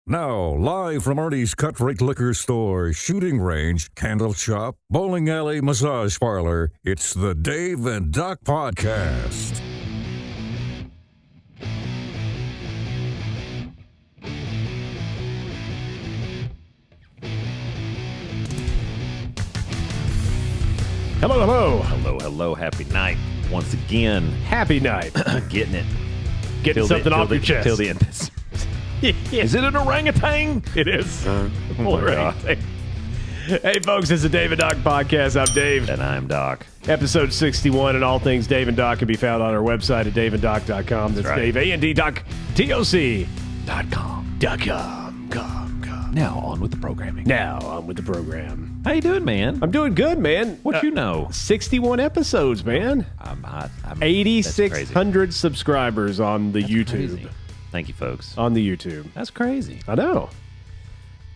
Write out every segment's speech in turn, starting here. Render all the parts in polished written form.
Now, live from Artie's Cut Rate Liquor Store, shooting range, candle shop, bowling alley, massage parlor, it's the Dave and Doc Podcast. Hello, hello. Hello, hello. Happy night. Once again, Happy night. getting it. Getting Till something off your chest. Till the end. Is it an orangutan? It is. Oh my Orangutan. Hey, folks, it's the Dave and Doc Podcast. I'm Dave. And I'm Doc. Episode 61, and all things Dave and Doc can be found on our website at DaveandDoc.com. That's right. Dave, A-N-D, Doc, T-O-C. .com. .com. Now on with the programming. Now, on with the program. How you doing, man? I'm doing good, man. What you know? 61 episodes, man. I'm hot. 8,600 subscribers on the YouTube. Crazy. Thank you, folks. On the YouTube. That's crazy. I know.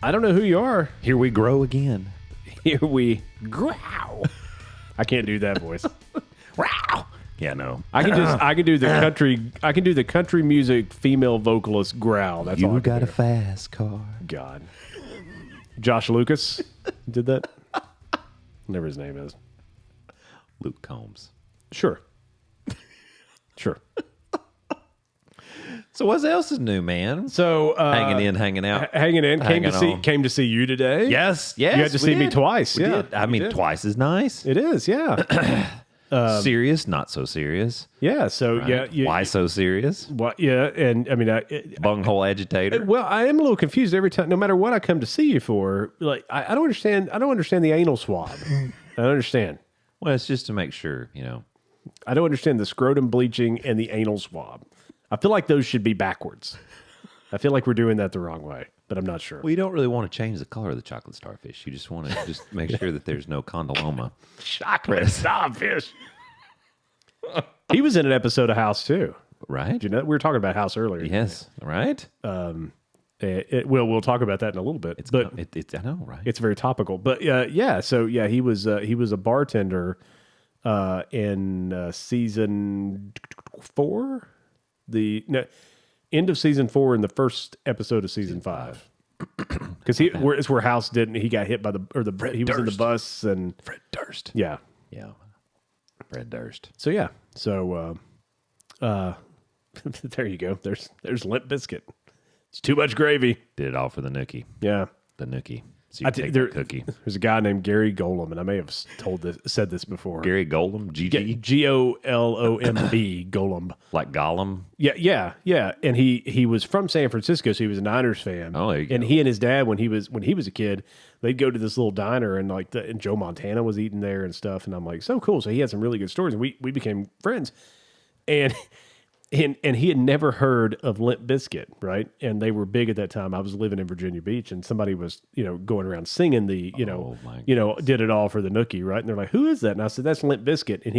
I don't know who you are. Here we grow again. Here we growl. I can't do that voice. Wow. Yeah, no. I can do the country music female vocalist growl. That's all I You can got a do. fast car. God. Josh Lucas did that. Whatever his name is. Luke Combs. Sure. Sure. So what else is new, man? So Hanging in, hanging out. hanging in. Hanging on. Came to see you today. Yes. You had to we see me did. twice. We Yeah. did. I mean, did. twice is nice. It is. Yeah. Serious, not so serious. Yeah. So Right? yeah. Why so serious? What? Yeah. And I mean, Bunghole agitator. well, I am a little confused every time. No matter what I come to see you for, like I don't understand. I don't understand the anal swab. I don't understand. Well, it's just to make sure, you know. I don't understand the scrotum bleaching and the anal swab. I feel like those should be backwards. I feel like we're doing that the wrong way, but I'm not sure. Well, you don't really want to change the color of the chocolate starfish. You just want to just make sure that there's no condyloma. Chocolate starfish. He was in an episode of House too. Right? Did you know? We were talking about House earlier. Yes. Right? We'll talk about that in a little bit. But I know, right? it's very topical. But yeah. So yeah, he was a bartender in season 4. End of season 4 and the first episode of season 5. Because it's where House didn't. He got hit by he was in the bus and Fred Durst. yeah. Yeah. Fred Durst. So yeah. So there you go. There's Limp Biscuit. It's too much gravy. Did it all for the nookie. Yeah. The nookie. So you take that cookie. There's a guy named Gary Golomb, and I may have said this before. Gary Golomb? GG? Golomb, Golomb. Like Gollum? Yeah. And he was from San Francisco, so he was a Niners fan. Oh, there you and go. he and his dad, when he was a kid, they'd go to this little diner, and and Joe Montana was eating there and stuff. And I'm like, so cool. So he had some really good stories, and we became friends. And he had never heard of Limp Bizkit, right? And they were big at that time. I was living in Virginia Beach, and somebody was, going around singing the, did it all for the nookie, right? And they're like, who is that? And I said, that's Limp Bizkit. And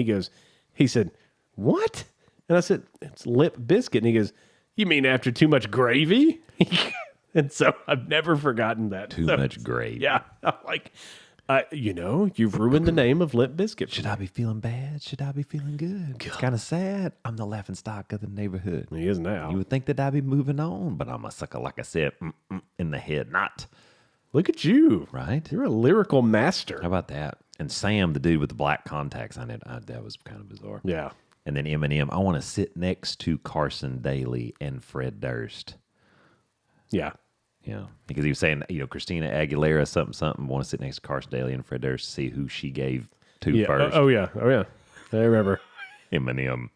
he said, what? And I said, it's Limp Bizkit. And he goes, you mean after too much gravy? And so I've never forgotten that. Too much gravy. Yeah. I'm like, you've ruined the name of Limp Bizkit. Should I be feeling bad? Should I be feeling good? It's kind of sad. I'm the laughing stock of the neighborhood. He is now. You would think that I'd be moving on, but I'm a sucker, like I said, in the head, not. Look at you. Right? You're a lyrical master. How about that? And Sam, the dude with the black contacts on it, that was kind of bizarre. Yeah. And then Eminem, I want to sit next to Carson Daly and Fred Durst. Yeah. Yeah, because he was saying, Christina Aguilera, something, want to sit next to Carson Daly and Fred Durst to see who she gave to first. Oh, yeah. I remember. Eminem.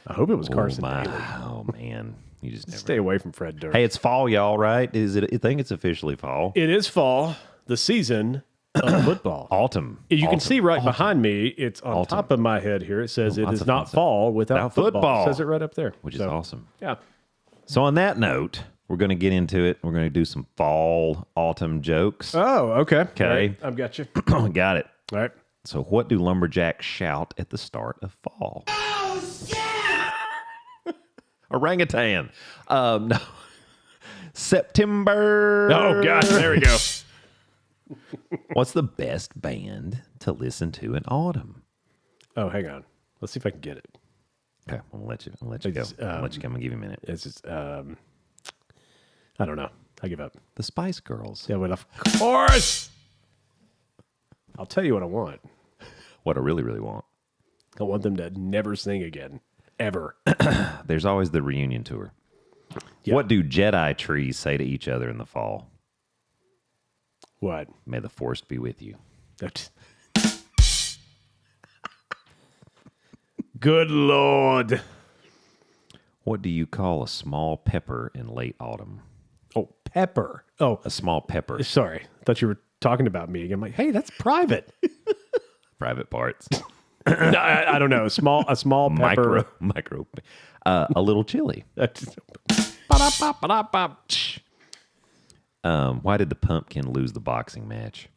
I hope it was Carson Daly. Oh, man. You just never. Stay away from Fred Durst. Hey, it's fall, y'all, right? I think it's officially fall. It is fall, the season of football. Autumn. You can see right behind me, it's on top of my head here. It says it Lots is of not fun fall without football. It says it right up there. Which is awesome. Yeah. So on that note, we're going to get into it. We're going to do some fall, autumn jokes. Oh, okay. Okay. Right. I've got you. Got it. All right. So what do lumberjacks shout at the start of fall? Oh, shit! Orangutan. No. September. Oh, gosh. There we go. What's the best band to listen to in autumn? Oh, hang on. Let's see if I can get it. Okay, I'll let you go. I'll let you come and give you a minute. It's just, I don't know. I give up. The Spice Girls. Yeah, but of course. I'll tell you what I want. What I really, really want. I want them to never sing again. Ever. There's always the reunion tour. Yeah. What do Jedi trees say to each other in the fall? What? May the Force be with you. Good Lord. What do you call a small pepper in late autumn? Oh, pepper. Oh, A small pepper. sorry. I thought you were talking about me again. I'm like, hey, that's private. Private parts. No, I don't know. A small pepper. Micro. A little chili. Why did the pumpkin lose the boxing match?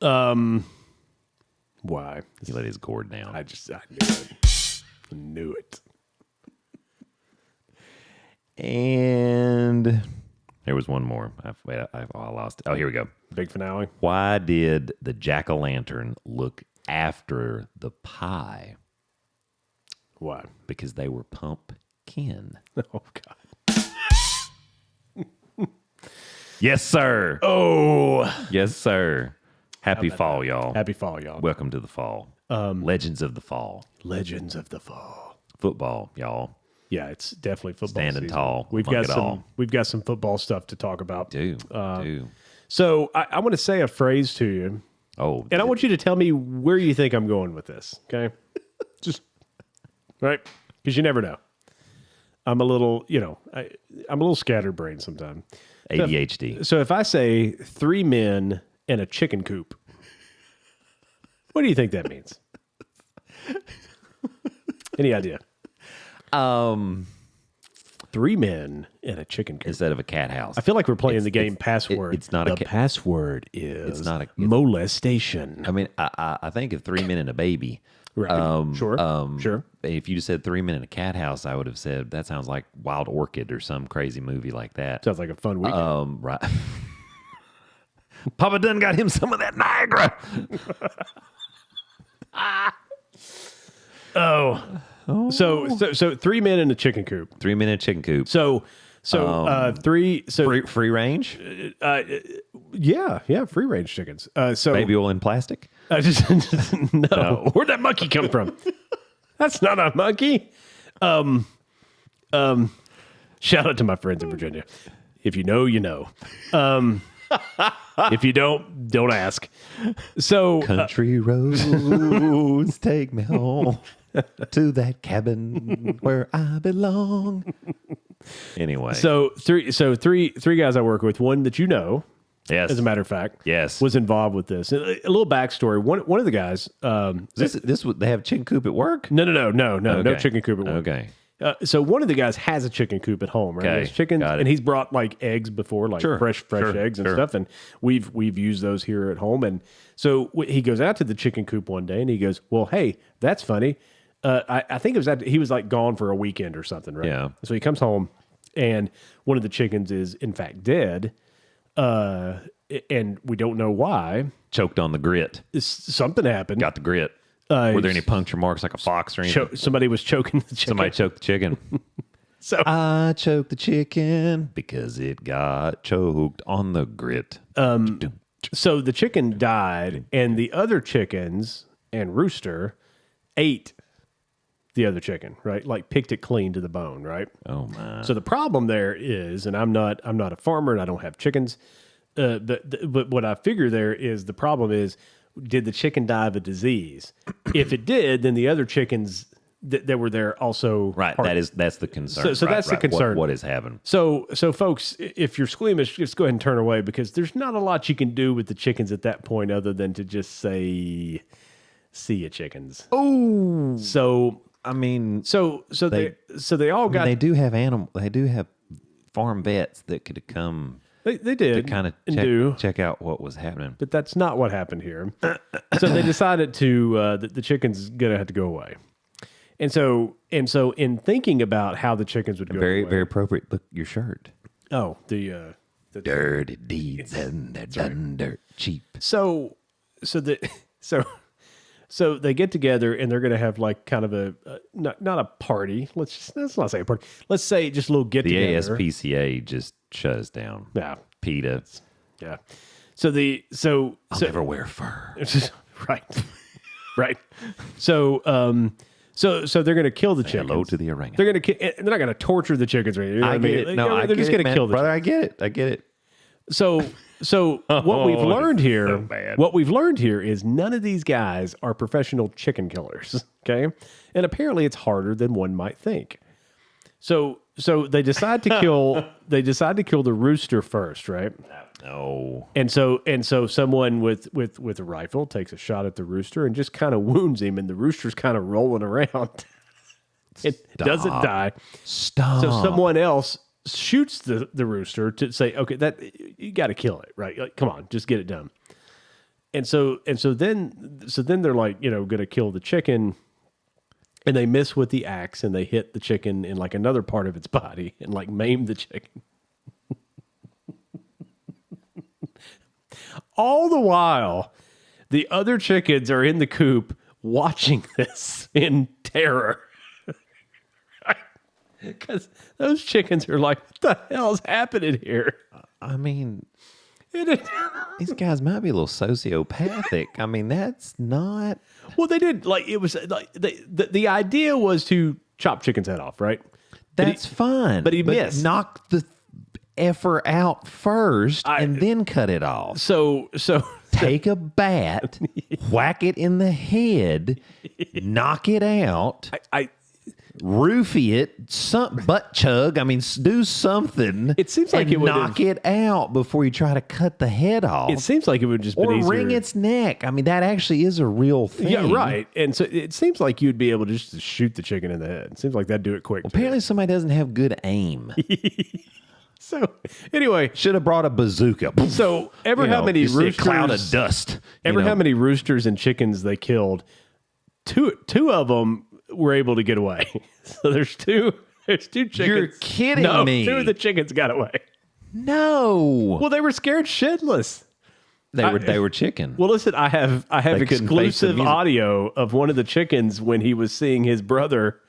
Why? He let his gourd down. I knew it. I knew it. And there was one more. I lost it. Oh, here we go. Big finale. Why did the jack-o'-lantern look after the pie? Why? Because they were pumpkin. Oh, God. Yes, sir. Oh. Yes, sir. Happy fall, y'all. Happy fall, y'all. Welcome to the fall. Legends of the fall. Legends of the fall. Football, y'all. Yeah, it's definitely football Standing season. tall. We've among got it some. all. We've got some football stuff to talk about. Do. So I want to say a phrase to you, Oh, and I want you to tell me where you think I'm going with this. Okay, just right, because you never know. I'm a little, I'm a little scatterbrained sometimes. ADHD. So if I say 3 men in a chicken coop, what do you think that means? Any idea? 3 men in a chicken coop. Instead of a cat house. I feel like we're playing the game Password. it's not the password is It's not a- molestation. I mean, I think of 3 men and a baby. Right. Sure. If you said 3 men in a cat house, I would have said that sounds like Wild Orchid or some crazy movie like that. Sounds like a fun weekend. Right. Papa done got him some of that Niagara. So 3 men in a chicken coop. 3 men in a chicken coop. So three. So Free range. yeah, free range chickens. So Baby oil in plastic. I just no. Where'd that monkey come from? That's not a monkey. Shout out to my friends in Virginia. If you know, you know. If you don't ask. So Country roads take me home to that cabin where I belong. Anyway, so three guys I work with. One that you know, yes, as a matter of fact, yes, was involved with this. And a little backstory. One of the guys. They have chicken coop at work? No, Okay. no chicken coop at work. Okay. So one of the guys has a chicken coop at home, right? Okay, There's chickens, got it. and he's brought like eggs before, like Sure, fresh eggs and sure. stuff, and we've used those here at home. And so he goes out to the chicken coop one day, and he goes, "Well, hey, that's funny. I think it was he was like gone for a weekend or something, right? Yeah. So he comes home, and one of the chickens is in fact dead, and we don't know why. Choked on the grit. Something happened. Got the grit. Were there any puncture marks like a fox or anything? Somebody was choking the chicken. Somebody choked the chicken. So I choked the chicken because it got choked on the grit. So the chicken died, and the other chickens and rooster ate the other chicken, right? Like picked it clean to the bone, right? Oh my! So the problem there is, and I'm not a farmer, and I don't have chickens. But what I figure there is the problem is, did the chicken die of a disease? If it did, then the other chickens that were there also Right. That's the concern. So right, that's the right. concern. What is happening? So folks, if you're squeamish, just go ahead and turn away, because there's not a lot you can do with the chickens at that point other than to just say, "See ya, chickens." Oh, So I mean, so they all got they do have They do have farm vets that could have come they to did kind of and check out what was happening. but that's not what happened here. So they decided to the chicken's gonna have to go away. And so in thinking about how the chickens would go Very away, very appropriate. Look, your shirt. oh the Dirty deeds and they're done dirt cheap. so So they get together and they're going to have like kind of a not a party. Let's not say a party. Let's say just a little get The together. ASPCA just shuts down. Yeah. PETA. Yeah. So I'll never wear fur. right. Right. So they're going to kill the chickens. Hello to the orangutan. They're going to they're not going to torture the chickens or anything. You know I what get mean? it. No, I they're get just it, going to man. kill the brother. chickens. I get it. So what we've learned here, so bad. what we've learned here is none of these guys are professional chicken killers. Okay, and apparently it's harder than one might think. So they decide to kill. They decide to kill the rooster first, right? No. And so someone with a rifle takes a shot at the rooster and just kind of wounds him, and the rooster's kind of rolling around. It doesn't die. Stop. So someone else shoots the rooster to say, okay, that you got to kill it, right? Like, come on, just get it done. And so then they're like, going to kill the chicken, and they miss with the axe and they hit the chicken in like another part of its body and like maim the chicken. All the while, the other chickens are in the coop watching this in terror. Because those chickens are like, what the hell's happening here? I mean, these guys might be a little sociopathic. I mean, that's not. Well, they did. Like, it was like the idea was to chop chicken's head off, right? That's fine. but he missed. Knock the effer out first and then cut it off. So Take a bat, whack it in the head, knock it out. Roofie it, butt chug. I mean, do something. It seems like and it would knock it out before you try to cut the head off. it seems like it would just or been easier. wring its neck. I mean, that actually is a real thing. Yeah, right. And so it seems like you'd be able to just shoot the chicken in the head. It seems like that'd do it quick. Apparently, somebody doesn't have good aim. So anyway, Should have brought a bazooka. so ever how many you see a roosters? cloud of dust. Ever how many roosters and chickens they killed? Two of them were able to get away. So there's two chickens. You're kidding me. 2 of the chickens got away. No. Well, they were scared shitless. They were chicken. Well, listen, I have They couldn't face the exclusive music. audio of one of the chickens when he was seeing his brother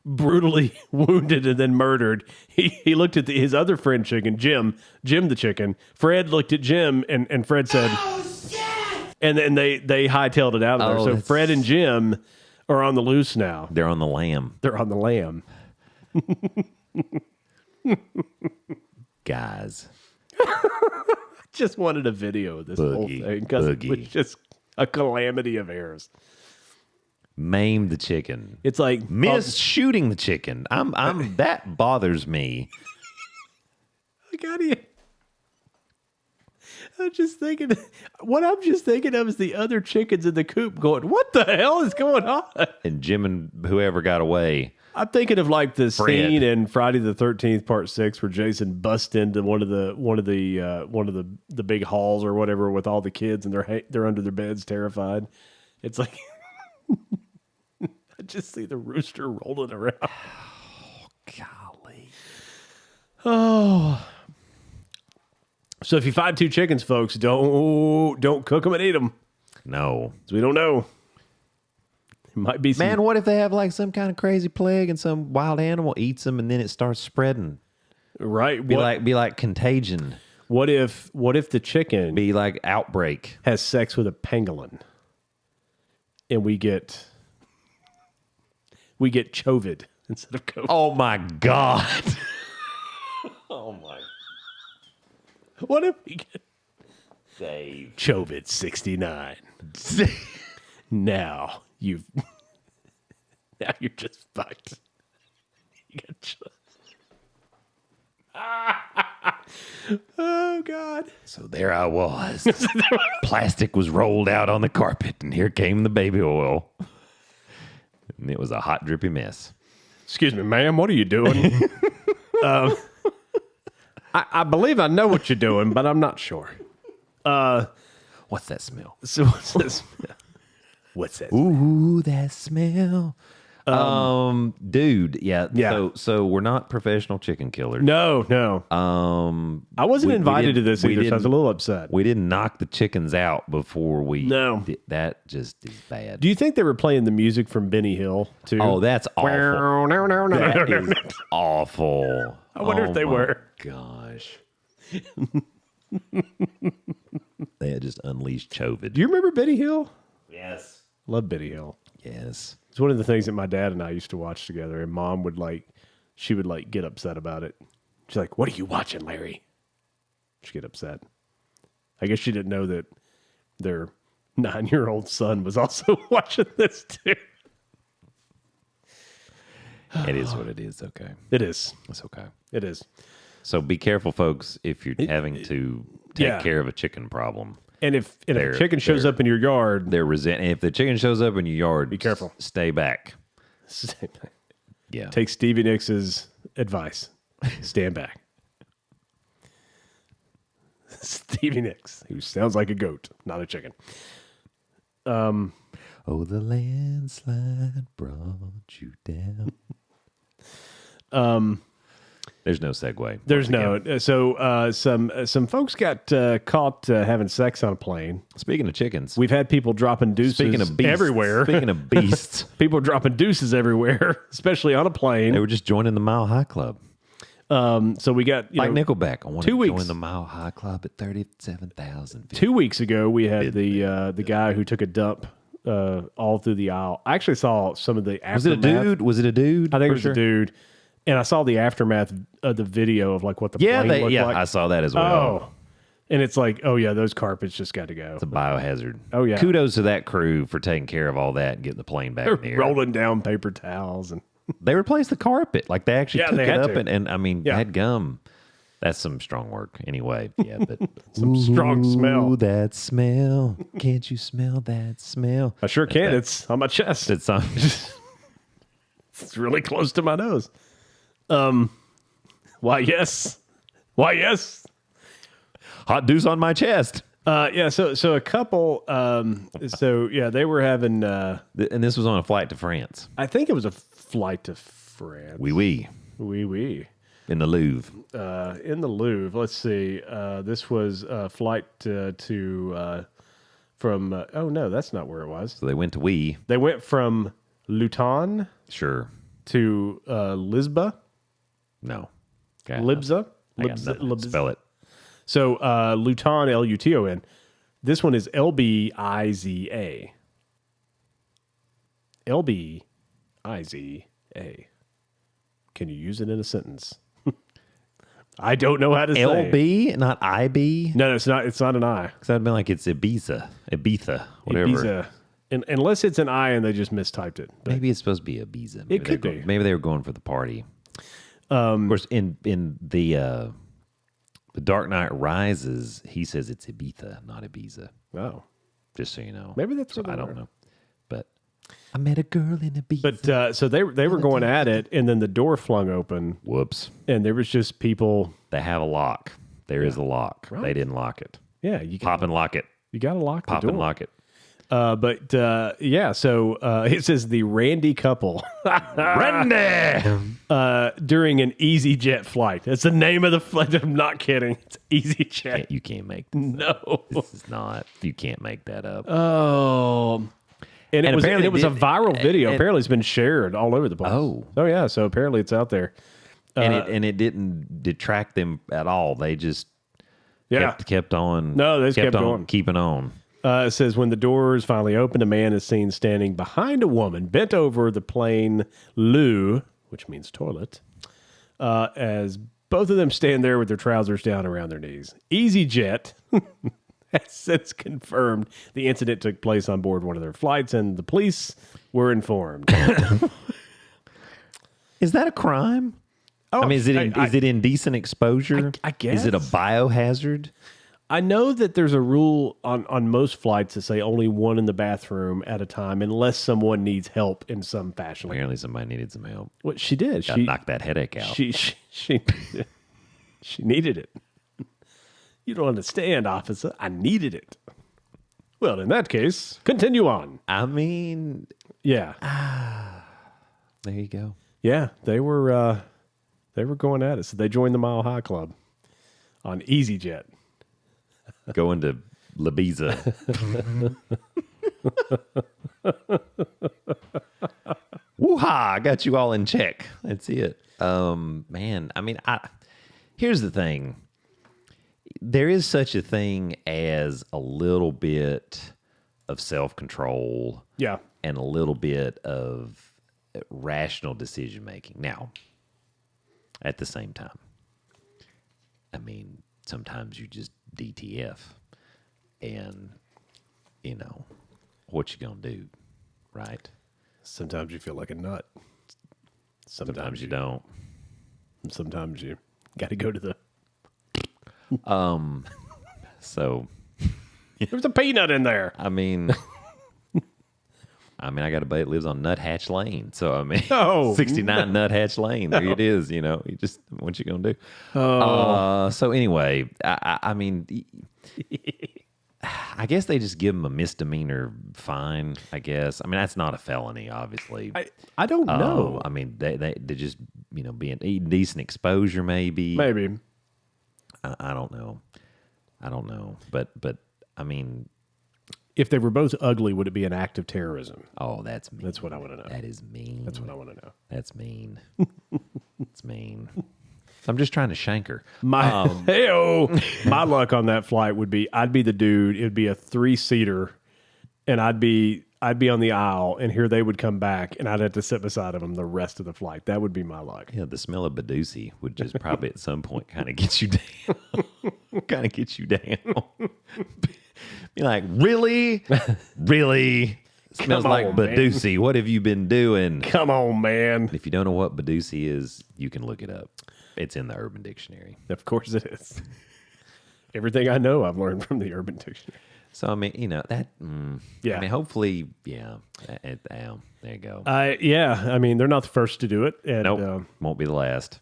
brutally wounded and then murdered. He looked at his other friend chicken, Jim the chicken. Fred looked at Jim and Fred said, "Oh shit!" And then they hightailed it out of there. So that's- Fred and Jim are on the loose now. They're on the lamb. They're on the lam. Guys. Just wanted a video of this whole Boogie, thing because it was boogie. just a calamity of errors. Maim the chicken. It's like Miss shooting the chicken. I'm that bothers me. God, I'm just thinking. What I'm just thinking of is the other chickens in the coop going, "What the hell is going on?" And Jim and whoever got away. I'm thinking of like the Fred. scene in Friday the 13th Part 6 where Jason busts into one of the big halls or whatever with all the kids and they're under their beds terrified. It's like I just see the rooster rolling around. Golly. Oh. So if you find 2 chickens, folks, don't cook them and eat them. No. 'Cause we don't know. It might be some, Man, what if they have like some kind of crazy plague and some wild animal eats them and then it starts spreading? right? Be like contagion. What if the chicken Be like outbreak. has sex with a pangolin, and we get COVID instead of COVID? Oh my God. Oh my What if we get Dave. COVID 69? Now you're just fucked. You got oh God. So there I was. Plastic was rolled out on the carpet, and here came the baby oil. And it was a hot, drippy mess. Excuse me, ma'am. What are you doing? I believe I know what you're doing, but I'm not sure. What's that smell? So what's this? What's that? Ooh, that smell. Dude, yeah. Yeah. So we're not professional chicken killers. No. I wasn't invited to this either, so I was a little upset. We didn't knock the chickens out before we. No. That just is bad. Do you think they were playing the music from Benny Hill too? Oh, that's awful. That No. is awful. I wonder if they were. Gosh. They had just unleashed COVID. Do you remember Benny Hill? Yes. Love Benny Hill. Yes. It's one of the things that my dad and I used to watch together, and Mom would she would get upset about it. She's like, "What are you watching, Larry?" She'd get upset. I guess she didn't know that their 9-year-old son was also watching this too. It is what it is. Okay. It is. It's okay. It is. So be careful, folks, if you're having to take care of a chicken problem. And if a chicken shows up in your yard, If the chicken shows up in your yard, be careful. Stay back. Yeah. Take Stevie Nicks' advice. Stand back. Stevie Nicks, who sounds like a goat, not a chicken. Oh, the landslide brought you down. There's no segue. There's no. So some folks got caught having sex on a plane. Speaking of chickens, We've had people dropping deuces speaking of beasts, everywhere. Speaking of beasts, People dropping deuces everywhere, especially on a plane. they were just joining the Mile High Club. So we got Like Nickelback. I want 2 to weeks. join the Mile High Club at 37,000 feet. 2 weeks ago, we had the guy who took a dump all through the aisle. I actually saw some of the aftermath. Was it a dude? Was it a dude? I think it For was sure? a dude. And I saw the aftermath of the video of what the plane looked like. I saw that as well. Oh, and it's like, oh yeah, those carpets just got to go. It's a biohazard. Oh, yeah. Kudos to that crew for taking care of all that and getting the plane back in the air. Rolling down paper towels and They replaced the carpet. Like they actually Yeah, took they it had up to. and I mean, Yeah. had gum. That's some strong work. Anyway, yeah, but some strong smell. Ooh, that smell. Can't you smell that smell? I sure can. It's on my chest. It's It's really close to my nose. Why yes. hot deuce on my chest. Yeah. So a couple. They were having. And this was on a flight to France. I think it was a flight to France. Oui. Oui. In the Louvre. In the Louvre. Let's see. This was a flight from. Oh no, that's not where it was. So they went to Oui. They went from Luton Sure. to Lisba. No. Okay. Libza. I got nothing. Spell it. So Luton, Luton. This one is Lbiza. Lbiza. Can you use it in a sentence? I don't know how to say it. LB, not IB? No, it's not. It's not an I. Because that'd been like it's Ibiza, whatever. Ibiza. Unless it's an I and they just mistyped it. But Maybe it's supposed to be Ibiza. Maybe It could they're be. Maybe they were going for the party. Of course, in the Dark Knight Rises, he says it's Ibiza, not Ibiza. oh, Just so you know. maybe that's So what they I don't were. know, but I met a girl in Ibiza. But so they were going at it, and then the door flung open, Whoops! and there was just people. They have a lock. There is a lock. They didn't lock it. Yeah, you Pop and lock it. You got to lock the Pop door. and lock it. So it says the Randy couple Randy. during an EasyJet flight. That's the name of the flight. I'm not kidding. It's EasyJet. You can't make this. No. This is not. You can't make that up. Oh. And it apparently was a viral video. Apparently, it's been shared all over the place. Oh yeah. So apparently, it's out there. And it didn't detract them at all. They just kept on. No, they just kept on going. keeping on. It says when the doors finally opened, a man is seen standing behind a woman bent over the plane loo, which means toilet, as both of them stand there with their trousers down around their knees. EasyJet has since confirmed the incident took place on board one of their flights, and the police were informed. Is that a crime? Oh, I mean, is it indecent exposure? I guess. Is it a biohazard? I know that there's a rule on most flights that say only one in the bathroom at a time, unless someone needs help in some fashion. Apparently, somebody needed some help. What she did, Got to knock that headache out. She needed it. You don't understand, officer. I needed it. Well, in that case, continue on. I mean, Yeah. There you go. Yeah, they were going at it. So they joined the Mile High Club on EasyJet. Going to Ibiza. Woo-ha! I got you all in check. That's it. Man, I mean, here's the thing. There is such a thing as a little bit of self-control. Yeah. And a little bit of rational decision-making. Now, at the same time, I mean, sometimes you just DTF. And, you know, what you gonna do, right? Sometimes you feel like a nut. Sometimes you don't. Sometimes you got to go to the... So... There's a peanut in there. I mean, I got a buddy that lives on Nuthatch Lane. So, I mean, 69 Nuthatch Lane. There it is, you know. You just, what you going to do? So, anyway, I mean, I guess they just give them a misdemeanor fine, I guess. I mean, that's not a felony, obviously. I don't know. I mean, they just, you know, being indecent exposure, maybe. Maybe. I don't know. But I mean, if they were both ugly, would it be an act of terrorism? oh, that's mean. That's what I want to know. That is mean. That's what I want to know. That's mean. It's mean. I'm just trying to shank her. My luck on that flight would be I'd be the dude. It'd be a 3-seater, and I'd be on the aisle, and here they would come back, and I'd have to sit beside them the rest of the flight. That would be my luck. Yeah, the smell of Badusi would just probably at some point kind of get you down. Be like, really? Really? Smells Come like on, Badusi. man. What have you been doing? Come on, man. If you don't know what Badusi is, you can look it up. It's in the Urban Dictionary. Of course it is. Everything I know I've learned from the Urban Dictionary. So, I mean, you know, that, Yeah. I mean, hopefully, yeah, there you go. Yeah, I mean, they're not the first to do it. And, Nope, won't be the last.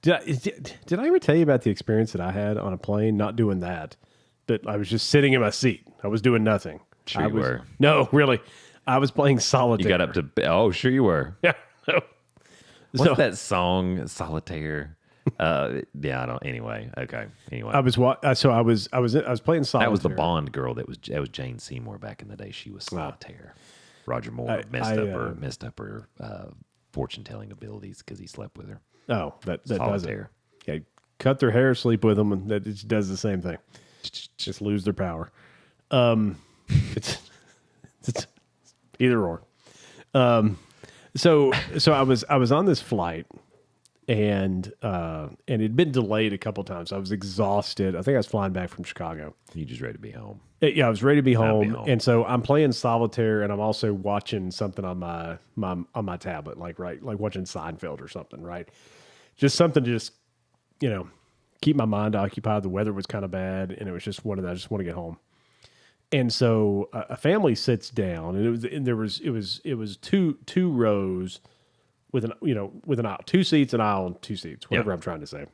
Did I ever tell you about the experience that I had on a plane? Not doing that, but I was just sitting in my seat. I was doing nothing. Sure I you was, were. No, really. I was playing solitaire. You got up to, oh, sure you were. Yeah. No. What's that song, Solitaire? Yeah, I don't. Anyway, okay. Anyway, I was playing solitaire. that was the Bond girl. That was Jane Seymour back in the day. She was Solitaire. Roger Moore messed up her fortune telling abilities because he slept with her. Oh, that does it. Solitaire. Yeah, cut their hair, sleep with them, and that it does the same thing. Just lose their power. It's either or. So I was on this flight, and it'd been delayed a couple times. I was exhausted. I think I was flying back from Chicago. You just ready to be home? Yeah, I was ready to be home. And so I'm playing solitaire, and I'm also watching something on my tablet, like watching Seinfeld or something, right? Just something to just, you know, keep my mind occupied. The weather was kind of bad, and it was just one of that. I just want to get home. And so a family sits down, and it was two rows with an aisle, 2 seats, an aisle, and 2 seats, whatever I'm trying to say.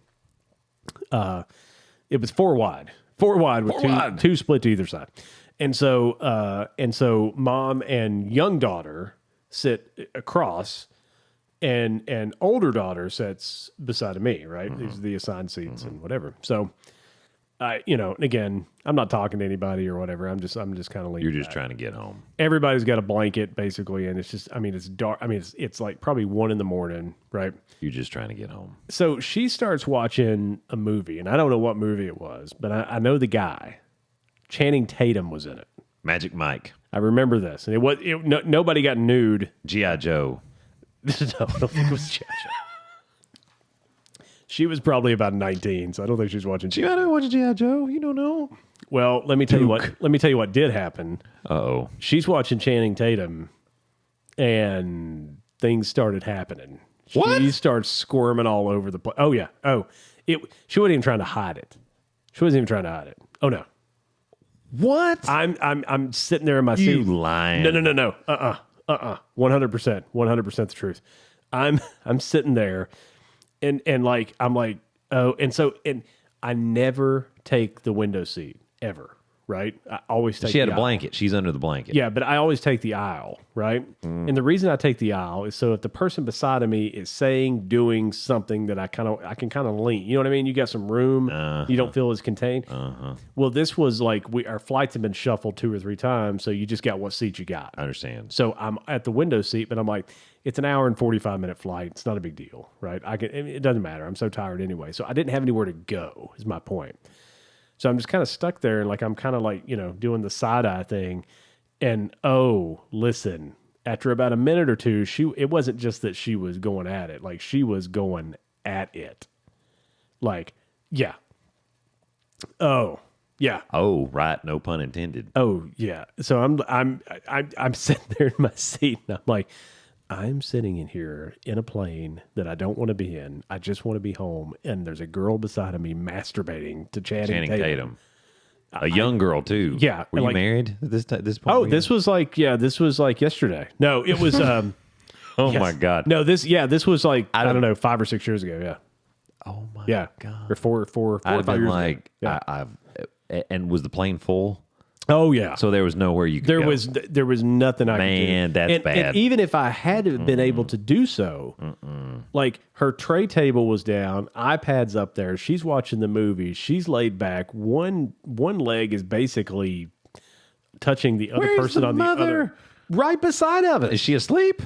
It was four wide with two split to either side. And so mom and young daughter sit across, and older daughter sits beside me, right? These are the assigned seats and whatever. So and again, I'm not talking to anybody or whatever. I'm just kind of leaning. You're just trying to get home. Everybody's got a blanket basically, and it's just, I mean, it's dark. I mean, it's like probably 1 a.m, right? You're just trying to get home. So she starts watching a movie, and I don't know what movie it was, but I know the guy. Channing Tatum was in it. Magic Mike. I remember this, and nobody got nude. G.I. Joe. No, I don't think it was G.I. Joe. She was probably about 19, so I don't think she was watching. G.I. Joe watching G.I. Joe. You don't know. Well, let me tell you what did happen. Uh-oh. She's watching Channing Tatum, and things started happening. What? She starts squirming all over the place. Oh yeah. Oh, she wasn't even trying to hide it. Oh no. What? I'm sitting there in my seat. You lying? No. 100% the truth. I'm sitting there, and I'm like, oh, and I never take the window seat ever. right? I always take She had the a aisle. blanket. She's under the blanket. Yeah, but I always take the aisle, right? And the reason I take the aisle is so if the person beside of me is saying, doing something that I can kind of lean. You know what I mean? You got some room. You don't feel as contained. Well, this was like our flights have been shuffled 2 or 3 times, so you just got what seat you got. I understand. So I'm at the window seat, but I'm like, it's an hour and 45-minute flight. It's not a big deal, right? It doesn't matter. I'm so tired anyway. So I didn't have anywhere to go, is my point. So I'm just kind of stuck there, and like I'm kind of like, doing the side-eye thing. And listen, after about a minute or two, it wasn't just that she was going at it. Like, she was going at it. Like, yeah. Oh, yeah. Oh, right. No pun intended. Oh, yeah. So I'm sitting there in my seat, and I'm like, I'm sitting in here in a plane that I don't want to be in. I just want to be home, and there's a girl beside of me masturbating to Channing Tatum. A young girl too. Yeah. Were you like, married at this point? Oh, this was like yesterday. No, it was. Oh yes. my God. No, this was like I don't know 5 or 6 years ago. Yeah. Oh my God. Or four or I'd have 5 been years like, ago. Yeah. And was the plane full? Oh yeah. So there was nowhere you could go. There was nothing I could do. Man, that's bad. And even if I had been able to do so, like her tray table was down, iPad's up there, she's watching the movie, she's laid back. One leg is basically touching the other Where's person the on mother? the other, right beside of it. Is she asleep?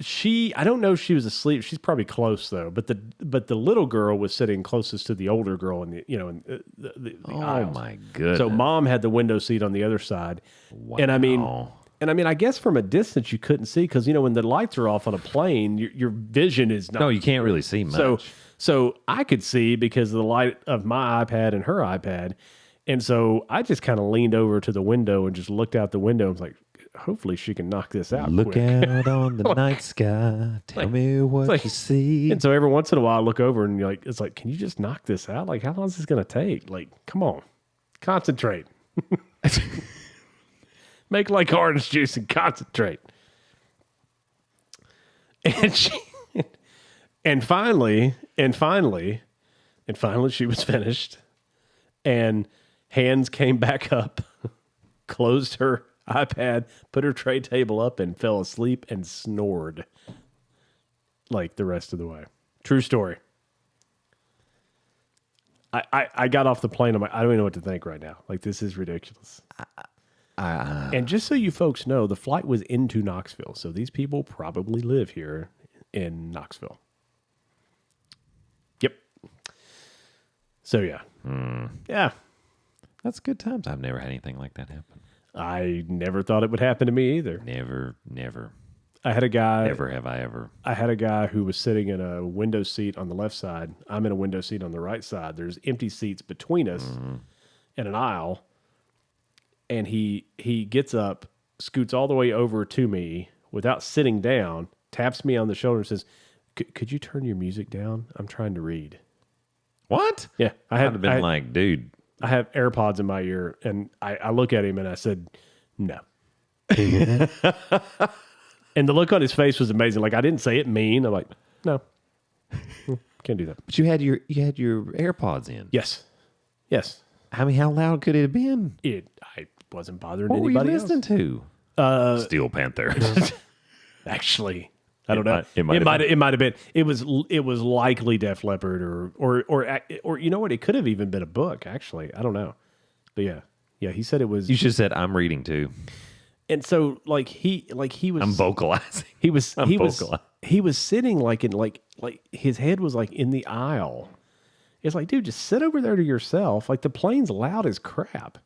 I don't know if she was asleep. She's probably close though. But the little girl was sitting closest to the older girl in the aisles. My goodness. So mom had the window seat on the other side. Wow. And I mean, I guess from a distance you couldn't see because when the lights are off on a plane, your vision is not. No, you can't really see much. So I could see because of the light of my iPad and her iPad, and so I just kind of leaned over to the window and just looked out the window. I was like, hopefully she can knock this out. Look quick. out on the night sky. Tell me what you see. And so every once in a while I look over and it's like, can you just knock this out? Like, how long is this going to take? Like, come on, concentrate. Make like orange juice and concentrate. And finally, she was finished, and hands came back up, closed her iPad, put her tray table up, and fell asleep and snored like the rest of the way. True story. I got off the plane. I'm like, I don't even know what to think right now. Like, this is ridiculous. And just so you folks know, the flight was into Knoxville. So these people probably live here in Knoxville. Yep. So, yeah. Yeah. That's good times. I've never had anything like that happen. I never thought it would happen to me either. Never. I had a guy. Never have I ever. I had a guy who was sitting in a window seat on the left side. I'm in a window seat on the right side. There's empty seats between us in an aisle. And he gets up, scoots all the way over to me without sitting down, taps me on the shoulder and says, could you turn your music down? I'm trying to read. What? Yeah. I'd have been like, dude. I have AirPods in my ear, and I look at him and I said, no. And the look on his face was amazing. Like, I didn't say it mean. I'm like, no, can't do that. But you had your AirPods in. Yes. I mean, how loud could it have been? I wasn't bothering What were anybody you else. listening to? Steel Panther. Actually, I don't know. It might have been. It was likely Def Leppard or you know what? It could have even been a book. Actually, I don't know. But yeah. He said it was. You should have said, I'm reading too. And so he was. I'm vocalizing. He was sitting like in like his head was like in the aisle. It's like, dude, just sit over there to yourself. Like, the plane's loud as crap.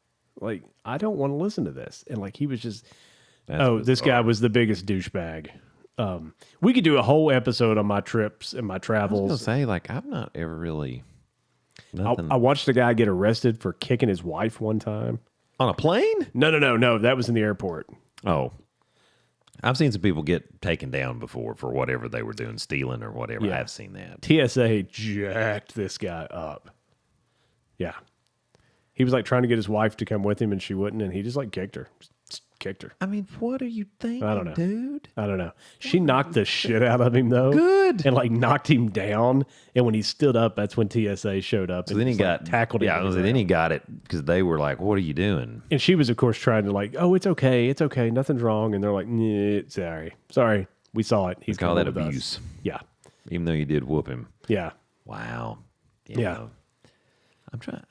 Like, I don't want to listen to this. And like, he was just. This guy was the biggest douchebag. We could do a whole episode on my trips and my travels. I was gonna say, like, I've not ever really. I watched a guy get arrested for kicking his wife one time. On a plane? No. That was in the airport. Oh. I've seen some people get taken down before for whatever they were doing, stealing or whatever. Yeah. I've seen that. TSA jacked this guy up. Yeah. He was like trying to get his wife to come with him and she wouldn't, and he just like kicked her. Just kicked her. I mean, what are you thinking, I don't know. dude? I don't know. She knocked the shit out of him though. Good. And like knocked him down. And when he stood up, that's when TSA showed up. So then he got tackled him. Yeah, then he got it because they were like, "What are you doing?" And she was, of course, trying to like, "Oh, it's okay, nothing's wrong." And they're like, "Nah, sorry, we saw it." He's Call that coming with abuse. us." Yeah, Even though you did whoop him. yeah. Wow. Yeah. I'm trying.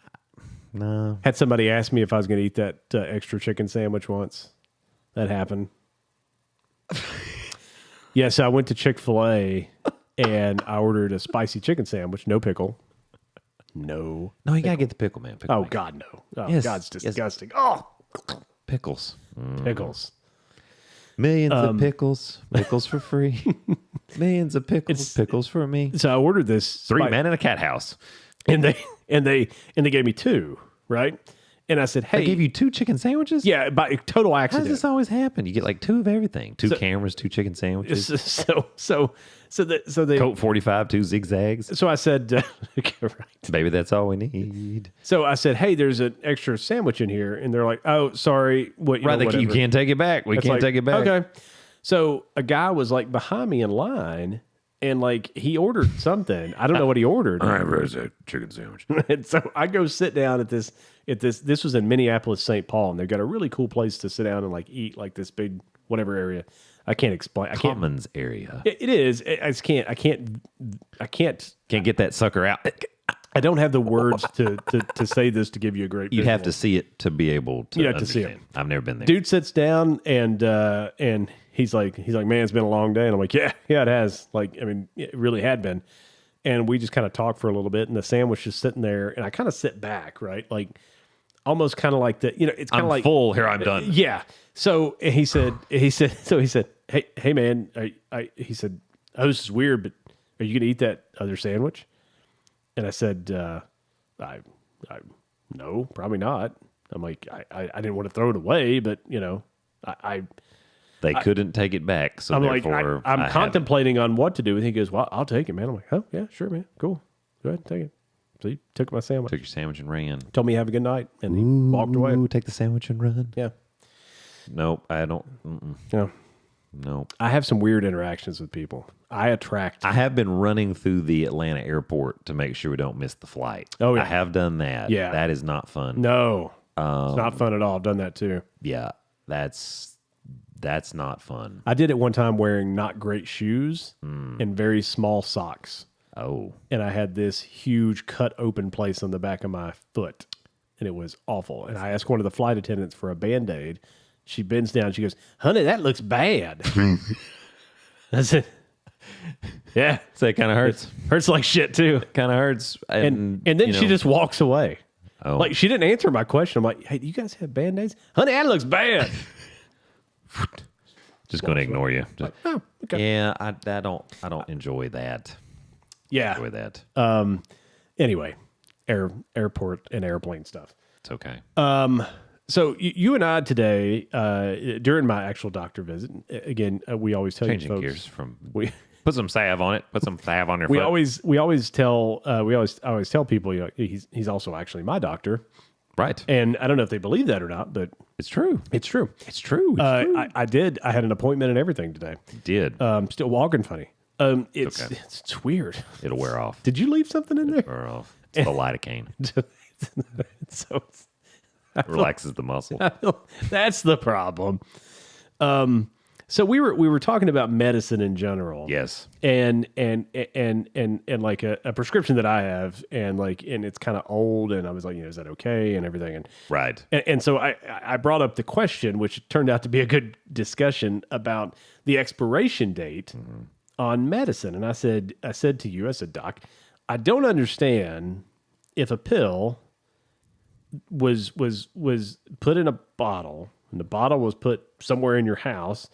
No. Had somebody ask me if I was going to eat that extra chicken sandwich once. That happened. Yeah, so I went to Chick-fil-A and I ordered a spicy chicken sandwich, no pickle. No, you gotta get the pickle, man. Pickle oh man. God, no. Oh, Yes, God's yes. disgusting. Oh, Pickles. pickles. Millions of pickles. Pickles for free. Millions of pickles. Pickles for me. So I ordered this 3 men in a cat house. and they gave me 2, right? And I said, "Hey, They gave you 2 chicken sandwiches? yeah, by total How accident." does this always happen? You get like 2 of everything. 2 cameras, 2 chicken sandwiches. So they Colt 45, 2 zigzags. So I said, right. Baby, that's all we need. So I said, "Hey, there's an extra sandwich in here," and they're like, "Oh, sorry, what? You know, You whatever." can't take it back. We It's can't like, take it back. Okay. So a guy was like behind me in line, and like he ordered something. I don't know what he ordered. I raised a chicken sandwich. And so I go sit down at this. This was in Minneapolis, St. Paul, and they've got a really cool place to sit down and like eat, like this big whatever area. I can't explain. I can't. Commons area. It is. I just can't. I can't. Can't get that sucker out. I don't have the words to say this to give you a great. You'd have visual. to see it to be able to You'd have to see understand. it. I've never been there. Dude sits down and he's like, "Man, it's been a long day." And I'm like, yeah, it has. Like, I mean, it really had been. And we just kind of talked for a little bit, and the sandwich is sitting there, and I kind of sit back, right, like almost kind of like the, it's kind I'm of like full. Here, I'm done. Yeah. So he said, "Hey man," he said, "Oh, this is weird, but are you gonna eat that other sandwich?" And I said, I no, probably not. I'm like, I didn't want to throw it away, but They couldn't take it back, so I'm like, therefore I'm I contemplating on what to do. And he goes, "Well, I'll take it, man." I'm like, "Oh yeah, sure, man, cool, go ahead, take it." So he took my sandwich, took your sandwich and ran. told me have a good night, and he walked away. Ooh, take the sandwich and run. Yeah, Nope, I don't. yeah. Nope. I have some weird interactions with people. I have been running through the Atlanta airport to make sure we don't miss the flight. Oh, yeah. I have done that. Yeah. That is not fun. No, it's not fun at all. I've done that too. Yeah, that's not fun. I did it one time wearing not great shoes and very small socks. Oh, And I had this huge cut open place on the back of my foot. And it was awful. And I asked one of the flight attendants for a Band-Aid. She bends down. She goes, "Honey, that looks bad." I said, "Yeah, so it kind of hurts. hurts like shit too." Kind of hurts. And then she just walks away. Oh. Like she didn't answer my question. I'm like, "Hey, do you guys have Band-Aids?" "Honey, that looks bad." just going to ignore you. Just- Oh, okay. Yeah, I don't enjoy that. Yeah. Enjoy that. Anyway, airport and airplane stuff. It's okay. So you and I today, during my actual doctor visit, again, we always tell Changing you folks, gears from we put some salve on it. Put some salve on your we foot. always tell people, he's also actually my doctor, right. and I don't know if they believe that or not, but It's true. it's true. It's true. It's true. I had an appointment and everything today. Did. Still walking funny. It's okay. it's weird. It'll wear off. Did you leave something in there? Wear off. It's the lidocaine. So Relaxes the muscle. that's the problem. So we were talking about medicine in general. Yes. And like a prescription that I have, and it's kind of old, and I was like, is that okay, and everything, and Right. and so I brought up the question, which turned out to be a good discussion about the expiration date on medicine, and I said to you, I said, "Doc, I don't understand if a pill was put in a bottle, and the bottle was put somewhere in your house.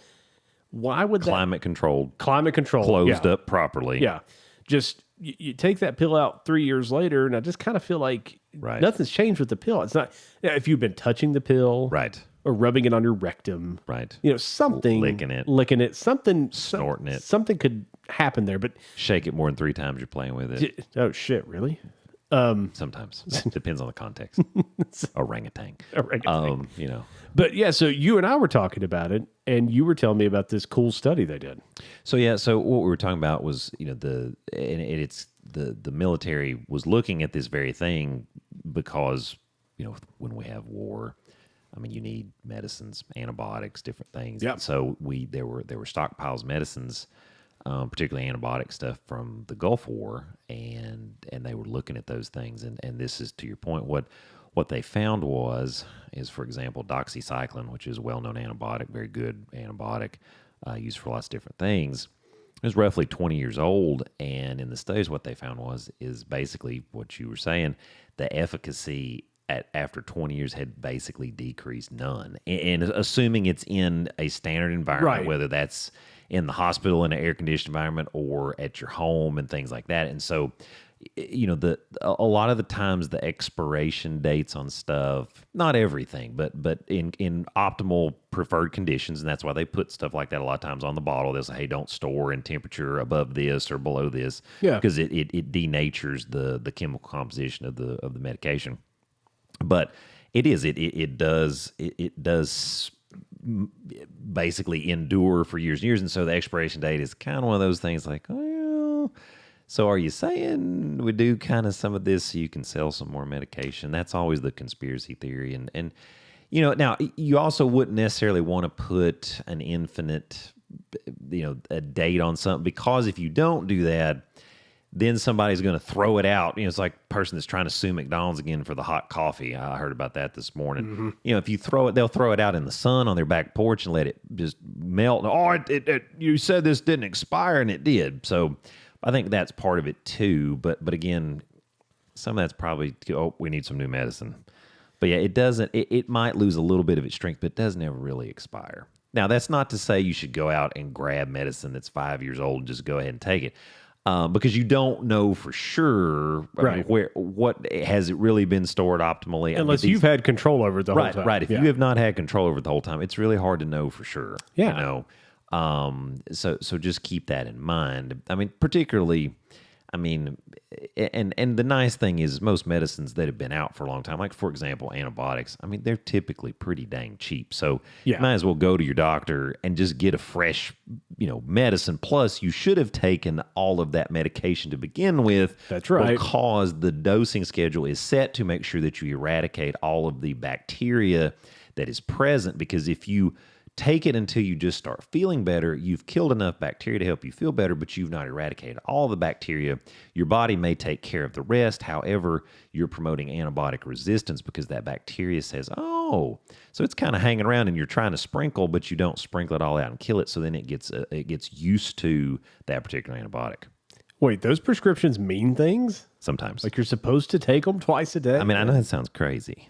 Why would Climate controlled. climate control Closed yeah. up properly. Yeah. Just you take that pill out 3 years later, and I just kind of feel like Right. nothing's changed with the pill. It's not if you've been touching the pill, Right. or rubbing it on your rectum, Right. Something Licking it. something Snorting it. something could happen there. But Shake it more than 3 times you're playing with it. oh shit, really? Sometimes. Depends on the context. Orangutan. But yeah, so you and I were talking about it, and you were telling me about this cool study they did. So what we were talking about was, the military was looking at this very thing because, when we have war, I mean, you need medicines, antibiotics, different things. Yep. So there were stockpiles of medicines, particularly antibiotic stuff from the Gulf War, and they were looking at those things. And this is, to your point, what they found is, for example, doxycycline, which is a well-known antibiotic, very good antibiotic, used for lots of different things. It was roughly 20 years old, and in the studies, what they found is basically what you were saying, the efficacy after 20 years had basically decreased none. And assuming it's in a standard environment, whether that's in the hospital in an air-conditioned environment or at your home and things like that. And so, a lot of the times the expiration dates on stuff, not everything, but in optimal preferred conditions, and that's why they put stuff like that a lot of times on the bottle. They'll say, hey, don't store in temperature above this or below this, because it denatures the chemical composition of the medication. But it does basically endure for years and years, and so the expiration date is kind of one of those things like, well, so are you saying we do kind of some of this so you can sell some more medication? That's always the conspiracy theory. And now you also wouldn't necessarily want to put an infinite, a date on something, because if you don't do that, then somebody's going to throw it out. It's like a person that's trying to sue McDonald's again for the hot coffee. I heard about that this morning. Mm-hmm. If you throw it, they'll throw it out in the sun on their back porch and let it just melt. Oh, you said this didn't expire, and it did. So I think that's part of it too. But again, some of that's probably, we need some new medicine. But yeah, it doesn't. It might lose a little bit of its strength, but it doesn't ever really expire. Now, that's not to say you should go out and grab medicine that's 5 years old and just go ahead and take it. Because you don't know for sure, right? What has it really been stored optimally? Unless you've had control over it the whole time. Right. If you have not had control over it the whole time, it's really hard to know for sure. Yeah. So just keep that in mind. I mean, particularly, and the nice thing is most medicines that have been out for a long time, like for example, antibiotics, they're typically pretty dang cheap. So you might as well go to your doctor and just get a fresh, medicine. Plus, you should have taken all of that medication to begin with. That's right. Because the dosing schedule is set to make sure that you eradicate all of the bacteria that is present. Because if you take it until you just start feeling better, you've killed enough bacteria to help you feel better, but you've not eradicated all the bacteria. Your body may take care of the rest. However, you're promoting antibiotic resistance because that bacteria says, oh, so it's kind of hanging around and you're trying to sprinkle, but you don't sprinkle it all out and kill it. So then it gets used to that particular antibiotic. Wait, those prescriptions mean things? Sometimes. Like you're supposed to take them twice a day? I know that sounds crazy.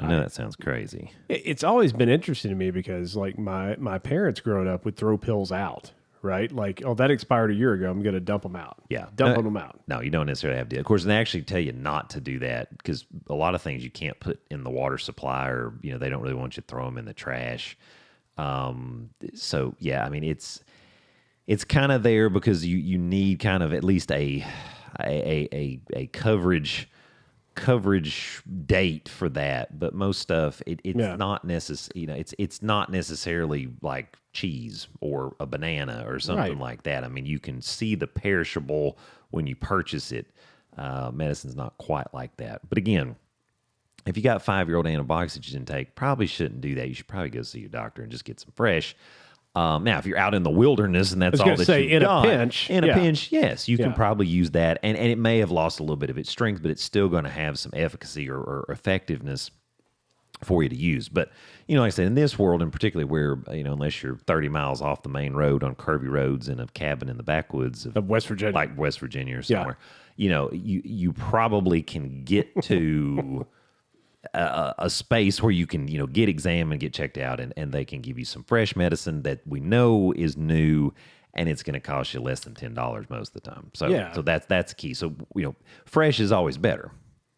That sounds crazy. It's always been interesting to me because, like, my parents growing up would throw pills out, right? Like, oh, that expired a year ago. I'm going to dump them out. Yeah. Dumping them out. No, you don't necessarily have to. Of course, they actually tell you not to do that because a lot of things you can't put in the water supply or, they don't really want you to throw them in the trash. So, yeah, it's kind of there because you need kind of at least a coverage date for that, but most stuff it's not it's not necessarily like cheese or a banana or something like that. You can see the perishable when you purchase it. Medicine's not quite like that. But again, if you got 5-year-old antibiotics that you didn't take, probably shouldn't do that. You should probably go see your doctor and just get some fresh. Now, if you're out in the wilderness and that's all that you've got, in a pinch, yes, you can probably use that, and it may have lost a little bit of its strength, but it's still going to have some efficacy or effectiveness for you to use. But like I said, in this world, and particularly where unless you're 30 miles off the main road on curvy roads in a cabin in the backwoods of West Virginia, like West Virginia or somewhere, you probably can get to. A space where you can, get examined and get checked out, and they can give you some fresh medicine that we know is new, and it's going to cost you less than $10 most of the time. So that's key. So fresh is always better,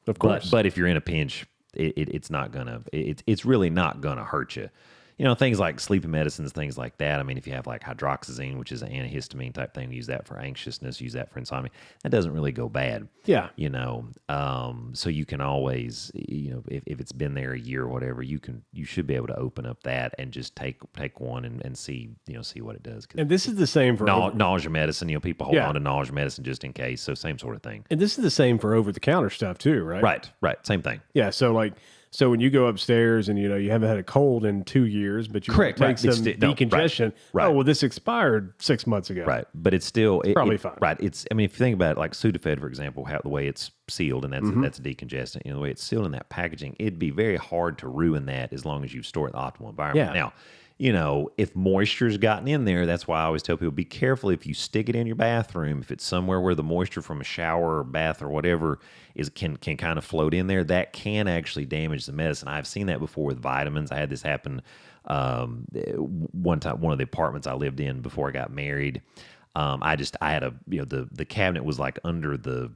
of course. But if you're in a pinch, it's not gonna. It's really not gonna hurt you. things like sleeping medicines, things like that. I mean, if you have like hydroxyzine, which is an antihistamine type thing, use that for anxiousness, use that for insomnia. That doesn't really go bad. Yeah. So you can always, if it's been there a year or whatever, you should be able to open up that and just take one and see, see what it does. And this is the same for nausea medicine. People hold on to nausea medicine just in case. So same sort of thing. And this is the same for over-the-counter stuff too, right? Right. Same thing. Yeah. So when you go upstairs and you haven't had a cold in 2 years, but you take some decongestion. Right. Oh well, this expired 6 months ago. Right, but it's still probably fine. Right. If you think about it, like Sudafed, for example, how the way it's sealed, and that's a decongestant. The way it's sealed in that packaging, it'd be very hard to ruin that as long as you store it in the optimal environment. Yeah. Now, if moisture's gotten in there, that's why I always tell people, be careful if you stick it in your bathroom. If it's somewhere where the moisture from a shower or bath or whatever can kind of float in there, that can actually damage the medicine. I've seen that before with vitamins. I had this happen one time, one of the apartments I lived in before I got married. I had the cabinet was like under the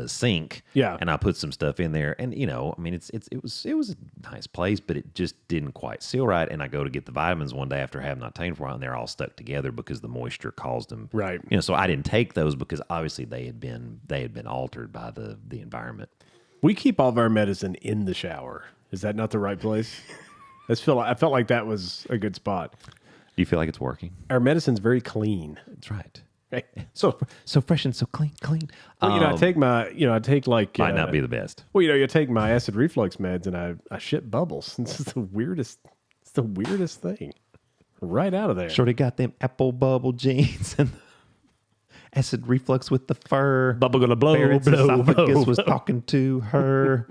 sink. Yeah. And I put some stuff in there, and it was a nice place, but it just didn't quite seal right. And I go to get the vitamins one day after having not taken for a while, and they're all stuck together because the moisture caused them. Right. So I didn't take those because obviously they had been altered by the environment. We keep all of our medicine in the shower. Is that not the right place? I felt like that was a good spot. Do you feel like it's working? Our medicine's very clean. That's right. Right. So fresh and so clean. Well, I take like might not be the best. Well, you take my acid reflux meds and I shit bubbles. This is the weirdest. It's the weirdest thing. Right out of there. Shorty got them apple bubble jeans and acid reflux with the fur. Bubble gonna blow. Barrett's blow, esophagus blow, was blow. talking to her.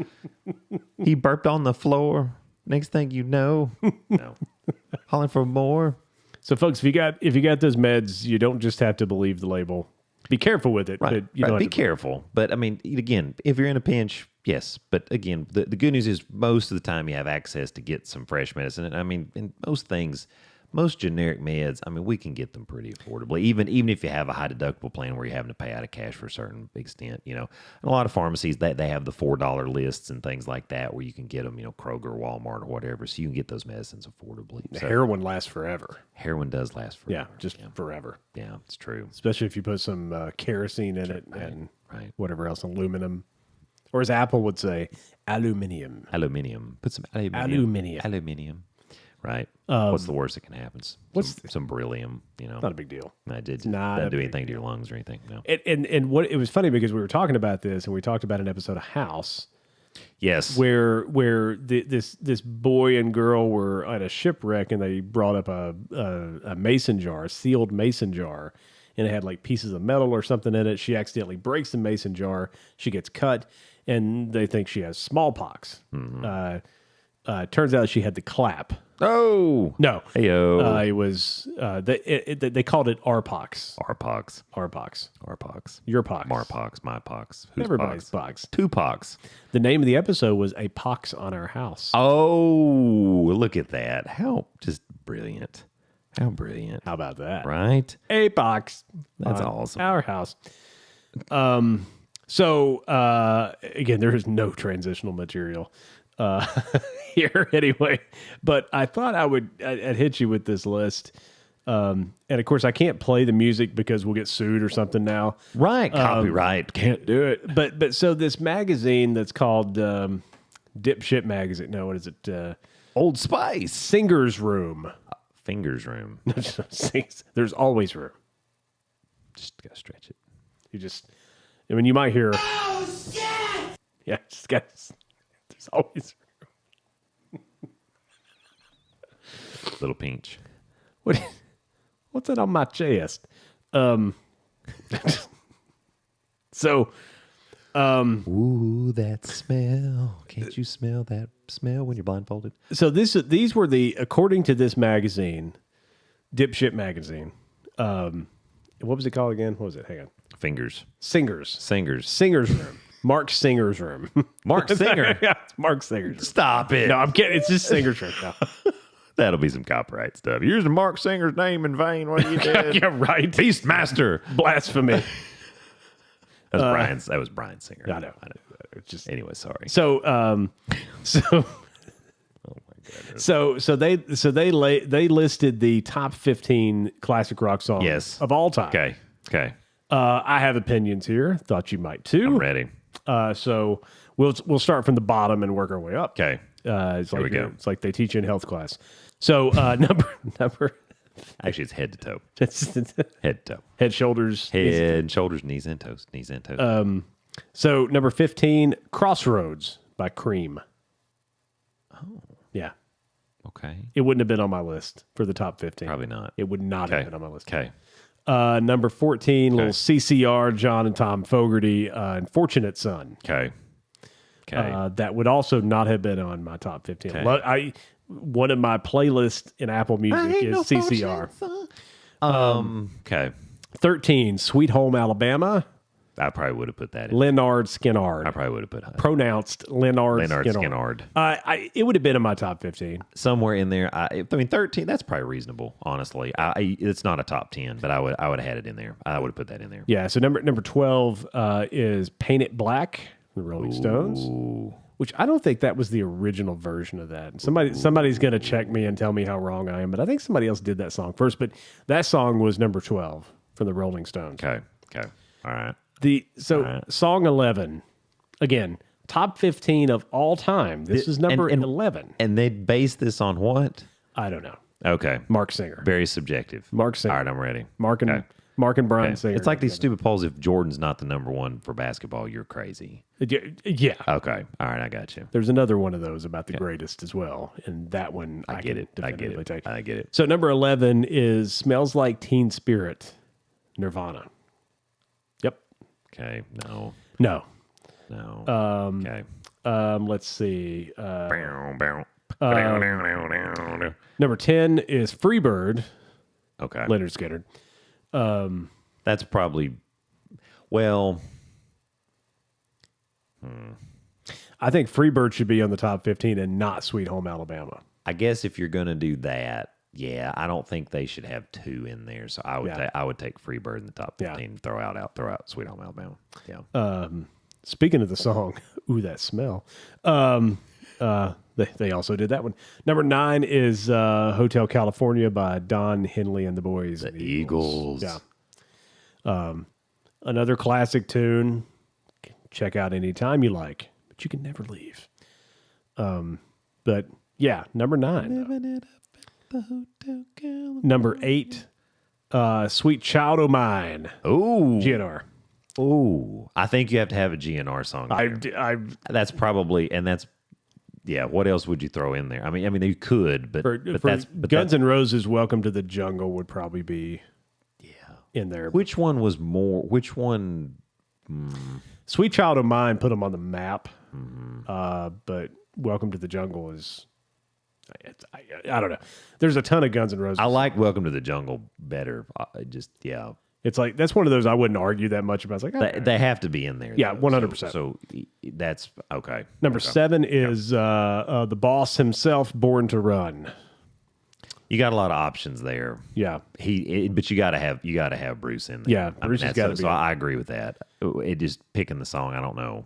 He burped on the floor. Next thing you know, hollering for more. So, folks, if you got those meds, you don't just have to believe the label. Be careful with it. Right. But Be careful. But I mean, again, if you're in a pinch, yes. But again, the good news is most of the time you have access to get some fresh medicine. And I mean, in most things, most generic meds, I mean, we can get them pretty affordably, even if you have a high deductible plan where you're having to pay out of cash for a certain extent. And a lot of pharmacies, they have the $4 lists and things like that where you can get them, Kroger, Walmart, or whatever, so you can get those medicines affordably. So, heroin lasts forever. Heroin does last forever. Yeah, just forever. Yeah, it's true. Especially if you put some kerosene in it and whatever else, aluminum. Or as Apple would say, aluminium. Put some aluminium. Right. What's the worst that can happen? Some beryllium, Not a big deal. It Not doesn't a do big anything to your lungs or anything. No. And what it was funny because we were talking about this and we talked about an episode of House. Yes. Where this boy and girl were at a shipwreck and they brought up a mason jar, a sealed mason jar, and it had like pieces of metal or something in it. She accidentally breaks the mason jar. She gets cut and they think she has smallpox. Mm-hmm. Turns out she had the clap. Oh no! Heyo. It was they called it Arpox. Your pox. Marpox. My pox. Who's Everybody's pox. Two pox. The name of the episode was A Pox on Our House. Oh, look at that! How just brilliant! How brilliant! How about that? Right? A pox. That's awesome. Our house. So again, there is no transitional material here anyway, but I thought I'd hit you with this list. And of course I can't play the music because we'll get sued or something now. Right. Copyright. Can't do it. But so this magazine that's called Dipshit Magazine. No, what is it? Old Spice. Singer's Room. Fingers Room. There's always room. Just gotta stretch it. You might hear. Oh shit! Yeah, there's always room. Little pinch. What's that on my chest? So, ooh, that smell. Can't you smell that smell when you're blindfolded? So these were according to this magazine, Dipshit Magazine. What was it called again? What was it? Hang on. Singer's Room. Mark Singer's Room. Mark Singer? Yeah, it's Mark Singer's Room. Stop it. No, I'm kidding. It's just Singer's Room now. That'll be some copyright stuff. You're using Mark Singer's name in vain. What you did? Yeah, right. Beastmaster. Blasphemy. That was Brian Singer. I know. It's just anyway. Sorry. So, oh my god. So they listed the top 15 classic rock songs of all time. Okay. I have opinions here. Thought you might too. I'm ready. So we'll start from the bottom and work our way up. Okay. Here we go. It's like they teach you in health class. So number. Actually, it's head to toe. Head to toe. Head, shoulders. Head, shoulders, knees, and toes. Knees and toes. So number 15, Crossroads by Cream. Oh. Yeah. Okay. It wouldn't have been on my list for the top 15. Probably not. It would not have been on my list. Okay. Number 14, little CCR, John and Tom Fogerty, Unfortunate Son. Okay. That would also not have been on my top 15. Okay. One of my playlists in Apple Music is CCR. Okay. 13, Sweet Home Alabama. I probably would have put that in. Leonard Skinnard. I probably would have put that. Pronounced Leonard Skinnard. It would have been in my top 15. Somewhere in there. I mean, 13, that's probably reasonable, honestly. It's not a top 10, but I would have had it in there. I would have put that in there. Yeah, so number 12 is Paint It Black, the Rolling Stones. Which I don't think that was the original version of that. Somebody's going to check me and tell me how wrong I am, but I think somebody else did that song first. But that song was number 12 from the Rolling Stones. Okay. All right. Song 11, again, top 15 of all time. This is number 11. And they based this on what? I don't know. Okay. Mark Singer. Very subjective. Mark Singer. All right, I'm ready. Mark and Brian Singer. It's like these stupid polls. If Jordan's not the number one for basketball, you're crazy. Yeah. Okay. All right, I got you. There's another one of those about the greatest as well. And that one I get it. take. I get it. So number 11 is Smells Like Teen Spirit, Nirvana. Yep. Okay. No. Okay. Let's see. Bow. Number 10 is Freebird. Okay. Leonard Skinner. That's probably, well. I think Freebird should be on the top 15 and not Sweet Home Alabama. I guess if you're going to do that, I don't think they should have two in there. So I would take Freebird in the top 15 and throw out Sweet Home Alabama. Yeah. Speaking of the song, ooh, that smell. They also did that one. Number 9 is Hotel California by Don Henley and the Boys. The Eagles. Yeah. Another classic tune. Check out anytime you like, but you can never leave. But yeah, number 9. Number 8, Sweet Child O' Mine. Ooh. GNR. Ooh. I think you have to have a GNR song there. That's probably, and that's, what else would you throw in there? I mean, you could, but Guns N' Roses' "Welcome to the Jungle" would probably be in there. Which one? Sweet Child O' Mine put them on the map, but "Welcome to the Jungle" is, I don't know. There's a ton of Guns N' Roses. I like "Welcome to the Jungle" better. It's like, that's one of those I wouldn't argue that much about. It's like, they have to be in there. Yeah, 100%. So that's okay. Number 7 is the Boss himself, "Born to Run." You got a lot of options there. Yeah, but you got to have Bruce in there. Yeah, Bruce has got to be. So I agree with that. It just picking the song. I don't know.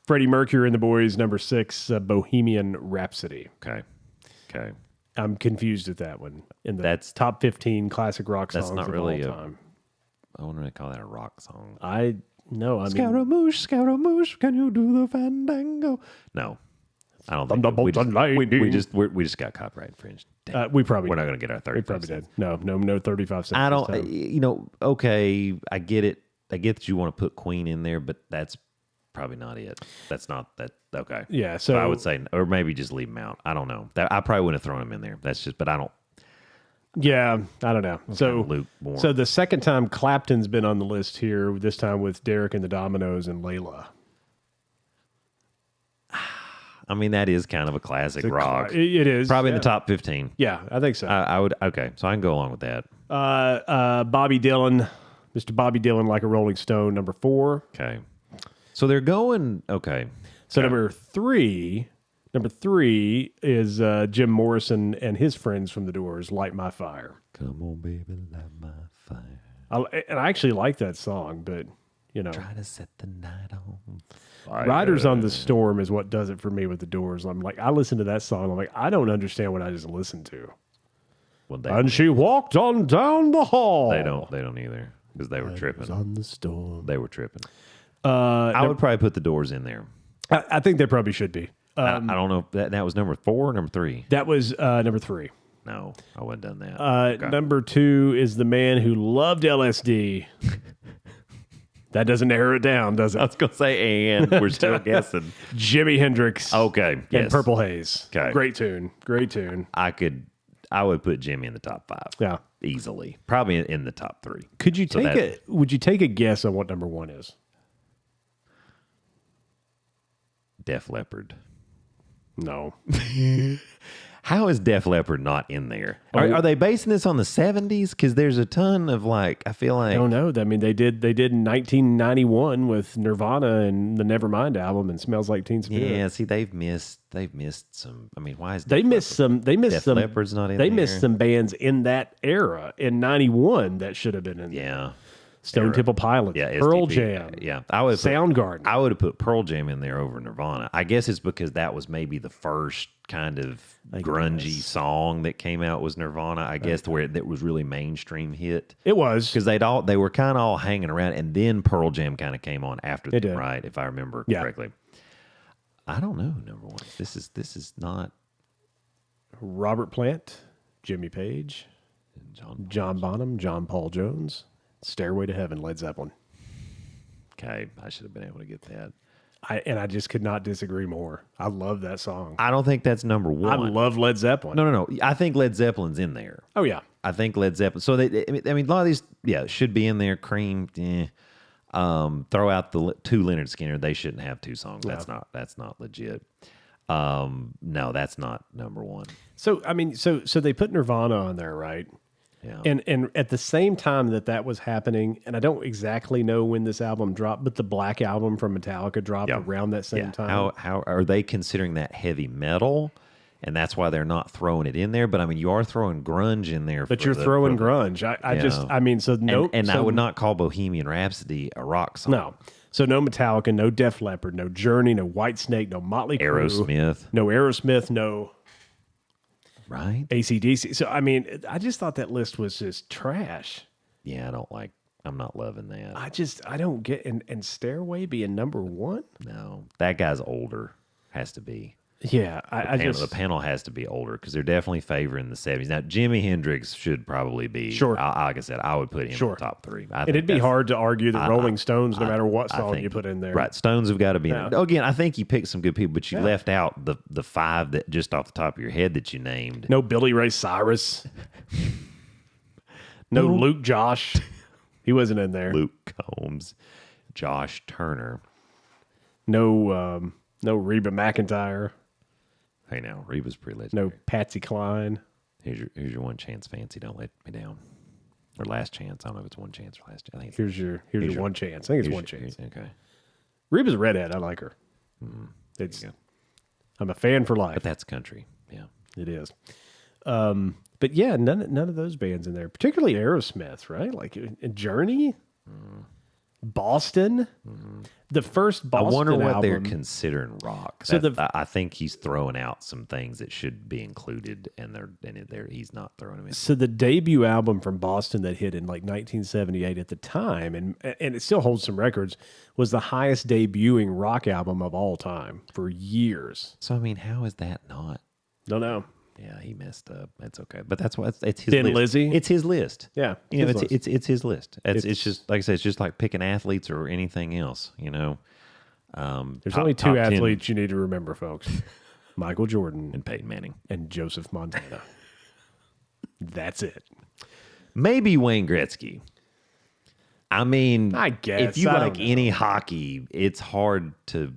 Freddie Mercury and the Boys, number 6, Bohemian Rhapsody. Okay. I'm confused at that one. That's top 15 classic rock songs. That's not really of all time. I wouldn't really call that a rock song. Scaramouche, can you do the fandango? No, I don't think we just got copyright infringed. We probably we're not going to get our 35 We probably cents. did. No 35 cents. I don't. Okay, I get it. I get that you want to put Queen in there, but that's probably not it. That's not that. Okay. Yeah. So I would say, or maybe just leave them out. I don't know. I probably wouldn't have thrown them in there. That's just. But I don't. Yeah, I don't know. So the second time Clapton's been on the list here, this time with Derek and the Dominoes and Layla. I mean, that is kind of a classic rock. It is. Probably in the top 15. Yeah, I think so. I would. Okay, so I can go along with that. Bobby Dylan, Mr. Bobby Dylan, Like a Rolling Stone, number 4. Okay. So they're going. Okay. So number 3 is Jim Morrison and his friends from the Doors, Light My Fire. Come on, baby, light my fire. And I actually like that song, but, Try to set the night on Riders on the Storm is what does it for me with the Doors. I'm like, I listen to that song. I'm like, I don't understand what I just listened to. Well, And she walked on down the hall. They don't either because they were tripping. On the Storm. They were tripping. I would probably put the Doors in there. I think they probably should be. I don't know if that was number 4 or number 3. That was number 3. No, I wouldn't done that. Okay. Number 2 is the man who loved LSD. That doesn't narrow it down, does it? I was going to say, and we're still guessing. Jimi Hendrix. Okay, yes. And Purple Haze. Okay. Great tune. I would put Jimmy in the top 5. Yeah. Easily. Probably in the top 3. Would you take a guess on what number 1 is? Def Leppard. No. How is Def Leppard not in there? Are they basing this on the 70s? Because there's a ton of I feel like... I don't know. I mean, they did in 1991 with Nirvana and the Nevermind album and Smells Like Teen Spirit. Yeah, see, they've missed some... I mean, why is Def Leppard's not in there? They missed some bands in that era in 91 that should have been in there. Yeah. Stone Temple Pilots, Pearl Jam, Soundgarden. I would have put Pearl Jam in there over Nirvana. I guess it's because that was maybe the first kind of grungy song that came out was Nirvana. I guess where that was really mainstream hit. It was because they were kind of all hanging around, and then Pearl Jam kind of came on after them, right? If I remember correctly. I don't know. Number 1. This is not Robert Plant, Jimmy Page, John Bonham, John Paul Jones. Stairway to Heaven, Led Zeppelin. Okay, I should have been able to get that. I just could not disagree more. I love that song. I don't think that's number 1. I love Led Zeppelin. No. I think Led Zeppelin's in there. Oh, yeah. I think Led Zeppelin. So, I mean, a lot of these, should be in there. Cream, throw out the 2 Leonard Skinner. They shouldn't have 2 songs. No. That's not legit. No, that's not number 1. So, I mean, so they put Nirvana on there, right? Yeah. And at the same time that was happening, and I don't exactly know when this album dropped, but the Black Album from Metallica dropped around that same time. How are they considering that heavy metal? And that's why they're not throwing it in there. But I mean, you are throwing grunge in there. But you're throwing grunge. I would not call Bohemian Rhapsody a rock song. No. So no Metallica, no Def Leppard, no Journey, no Whitesnake, no Motley Crue, Aerosmith, no. Right? AC/DC. So, I mean, I just thought that list was just trash. Yeah, I'm not loving that. I don't get, and Stairway being number 1? No, that guy's older. Has to be. Yeah, the panel has to be older because they're definitely favoring the 70s. Now, Jimi Hendrix should probably be. Sure. Like I said, I would put him in the top 3. And it'd be hard to argue the Rolling Stones no matter what song you put in there. Right, Stones have got to be in there. Again, I think you picked some good people, but you left out the 5 that just off the top of your head that you named. No Billy Ray Cyrus. No Luke Josh. He wasn't in there. Luke Combs. Josh Turner. No Reba McEntire. Hey, now Reba's pretty legendary. No Patsy Cline. Here's your one chance, Fancy. Don't let me down. Or last chance. I don't know if it's one chance or last chance. I think here's your one chance. I think it's one chance. Okay. Reba's a redhead. I like her. I'm a fan for life. But that's country. Yeah, it is. But yeah, none of those bands in there. Particularly Aerosmith, right? Like Journey. Boston, the first Boston I wonder what album, they're considering rock. So I think he's throwing out some things that should be included, and he's not throwing them in. So the debut album from Boston that hit in like 1978 at the time, and it still holds some records, was the highest debuting rock album of all time for years. So I mean, how is that not? Don't know. Yeah, he messed up. That's okay, but that's what it's his Thin list. Lizzy. It's his list. Yeah, you know, it's his list. It's just like I said. It's just like picking athletes or anything else. You know, there's only 2 athletes you need to remember, folks: Michael Jordan and Peyton Manning and Joseph Montana. That's it. Maybe Wayne Gretzky. I mean, I guess if you like any hockey, it's hard to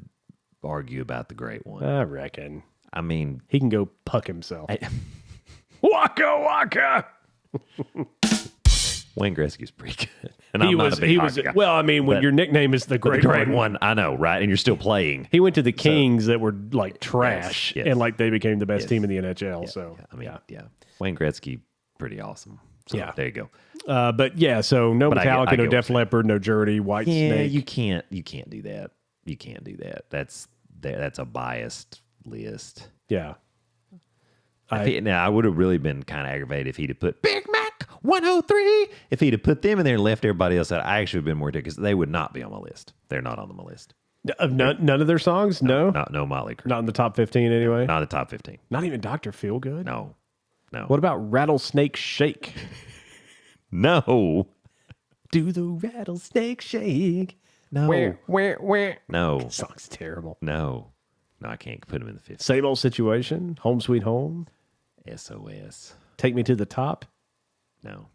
argue about the great one. I reckon. I mean, he can go puck himself. Waka waka. Wayne Gretzky's pretty good. And I'm not a big hockey guy. Well, I mean, when your nickname is the great one, I know, right? And you're still playing. He went to the Kings that were like trash, yes. and like they became the best team in the NHL. Yeah, so I mean, Wayne Gretzky, pretty awesome. So, there you go. But yeah, so no Metallica, no Def Leppard, no Journey, Whitesnake. Yeah, you can't do that. You can't do that. That's a biased list. Yeah. Now, I would have really been kind of aggravated if he'd have put Big Mac 103. If he'd have put them in there and left everybody else out, I actually would have been more because they would not be on my list. They're not on my list. None of their songs? No? No Motley Crue. Not in the top 15 anyway? Not in the top 15. Not even Dr. Feelgood? No. What about Rattlesnake Shake? No. Do the rattlesnake shake. No. Where? No. That song's terrible. No, I can't put him in the 15. Same Old Situation. Home Sweet Home. SOS. Take Me to the Top. No.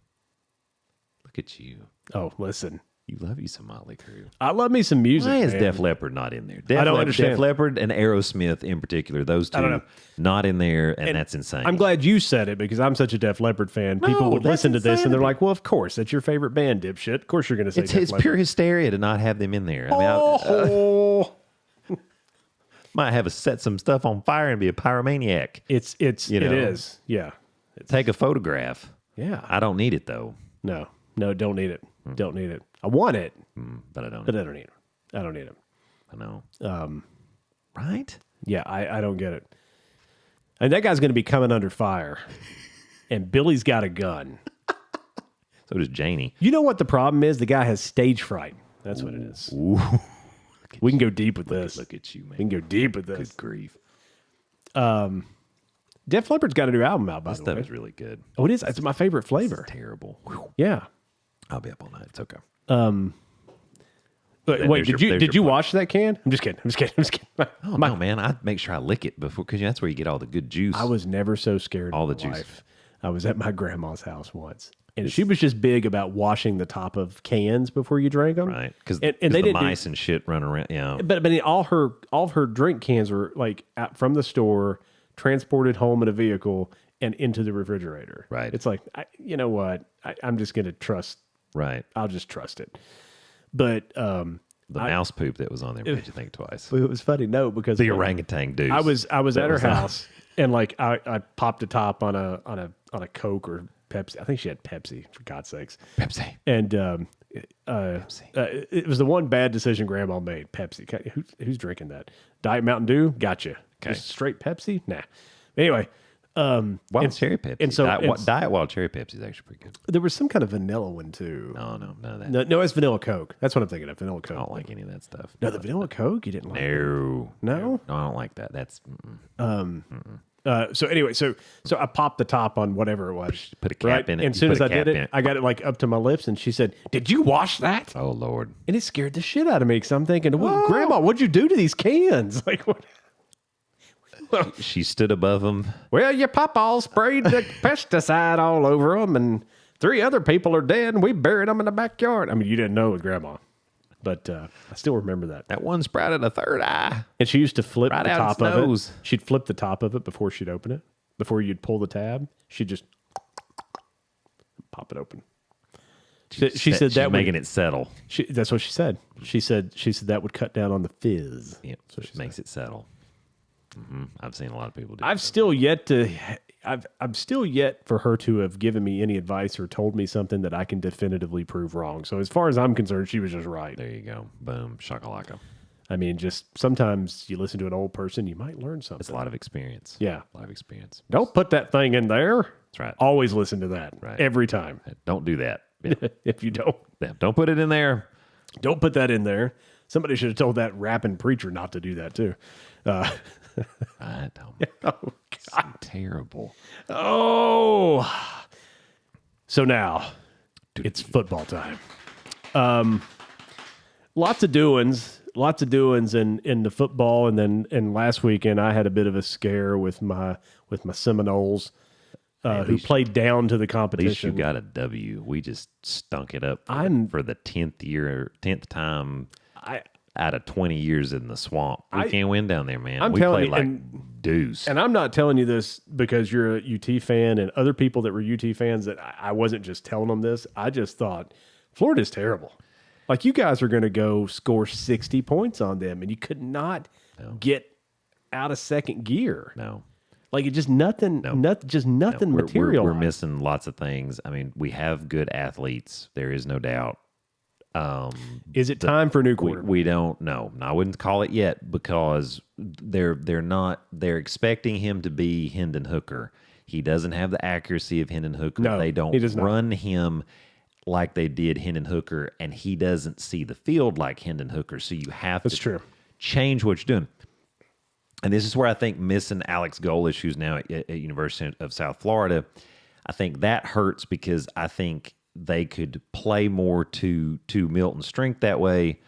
Look at you. Oh, listen. You love you some Motley Crue. I love me some music. Why is man. Def Leppard not in there? I don't understand. Def Leppard and Aerosmith in particular, those two I don't know. not in there, and that's insane. I'm glad you said it because I'm such a Def Leppard fan. People would that's listen to this and they're insanity. like, well, of course, that's your favorite band, dipshit. Of course you're going to say it's Def Leppard. pure hysteria to not have them in there. I mean, Oh, might have set some stuff on fire and be a pyromaniac. it is. Yeah. Take a photograph. Yeah. I don't need it though, No, don't need it. Don't need it. I want it, but I don't. but I don't need it. I don't need it. I know. Right? Yeah, I don't get it. And that guy's going to be coming under fire. And Billy's got a gun. So does Janie. You know what the problem is? The guy has stage fright. That's what it is. Ooh. We can go deep with this. Look at you, man. We can go deep with this. Good grief. Def Leppard's got a new album out, by This the stuff way. is really good. Oh, it is. It's my favorite flavor. Terrible. Yeah. I'll be up all night. It's okay. But Then wait, there's did your you point. wash that can? I'm just kidding. Oh, no, man. I make sure I lick it before, because that's where you get all the good juice. I was never so scared. All in the my juice. life. I was at my grandma's house once, and she was just big about washing the top of cans before you drank them. Right. Because and the they didn't do- mice and shit run around. Yeah. But all of her drink cans were like out from the store, transported home in a vehicle, and into the refrigerator. Right. It's like, you know what? I'm just going to trust. Right. I'll just trust it. But The mouse poop that was on there made you think twice. it was funny. No, because The orangutan dude. I was at her was house and like I popped a top on a Coke or Pepsi. I think she had Pepsi, for God's sakes. Pepsi. And it was the one bad decision Grandma made. Pepsi. Who's drinking that? Diet Mountain Dew? Gotcha. Okay. Just straight Pepsi? Nah. Anyway, Wild cherry Pepsi. and so Diet Wild cherry Pepsi is actually pretty good. there was some kind of vanilla one too. No, none of that. No, it's vanilla Coke. That's what I'm thinking of. Vanilla Coke. I don't like any of that stuff. No, the vanilla Coke you didn't like. No. No? No, I don't like that. That's So anyway, so I popped the top on whatever it was. Put a cap in it. And as You soon put as a I cap did in it, it. I got it like up to my lips, and she said, "Did you wash that?" oh Lord. And it scared the shit out of me because I'm thinking, well, Grandma, what'd you do to these cans? Like, what? She stood above him. Well, your papa sprayed the pesticide all over them, and 3 other people are dead, and we buried them in the backyard. I mean, you didn't know it was Grandma, but I still remember that. That one sprouted a third eye. And she used to flip Right the out top its of nose. it. She'd flip the top of it before she'd open it. Before you'd pull the tab, she'd just pop it open. She said She's that making it settle. That's what she said. She said that would cut down on the fizz. Yeah, so she makes it settle. I've seen a lot of people do. I'm still yet for her to have given me any advice or told me something that I can definitively prove wrong. So as far as I'm concerned, she was just right. There you go. Boom. Shakalaka. I mean, just sometimes you listen to an old person, you might learn something. It's a lot of experience. Yeah. A lot of experience. Don't put that thing in there. That's right. Always listen to that. Right. Every time. Don't do that. Yeah. If you don't. Yeah, don't put it in there. Don't put that in there. Somebody should have told that rapping preacher not to do that too. I don't. Oh, God. Terrible. Oh. So now it's football time. Lots of doings in the football. And last weekend I had a bit of a scare with my Seminoles, who played down to the At least competition. you got a W. We just stunk it up for the 10th time out of 20 years in the swamp. We can't win down there, man. I'm we telling played you, like deuce. And I'm not telling you this because you're a UT fan and other people that were UT fans that I wasn't just telling them this. I just thought Florida's terrible. Like, you guys are going to go score 60 points on them, and you could not get out of second gear. No. Like, it just nothing material. We're missing lots of things. I mean, we have good athletes. There is no doubt. Is it time for a new quarterback? We don't know. I wouldn't call it yet because they're expecting him to be Hendon Hooker. He doesn't have the accuracy of Hendon Hooker. No, they don't he does not. run him like they did Hendon Hooker, and he doesn't see the field like Hendon Hooker. So you have to change what you're doing. And this is where I think missing Alex Golish, who's now at University of South Florida, I think that hurts because I think they could play more to Milton's strength that way,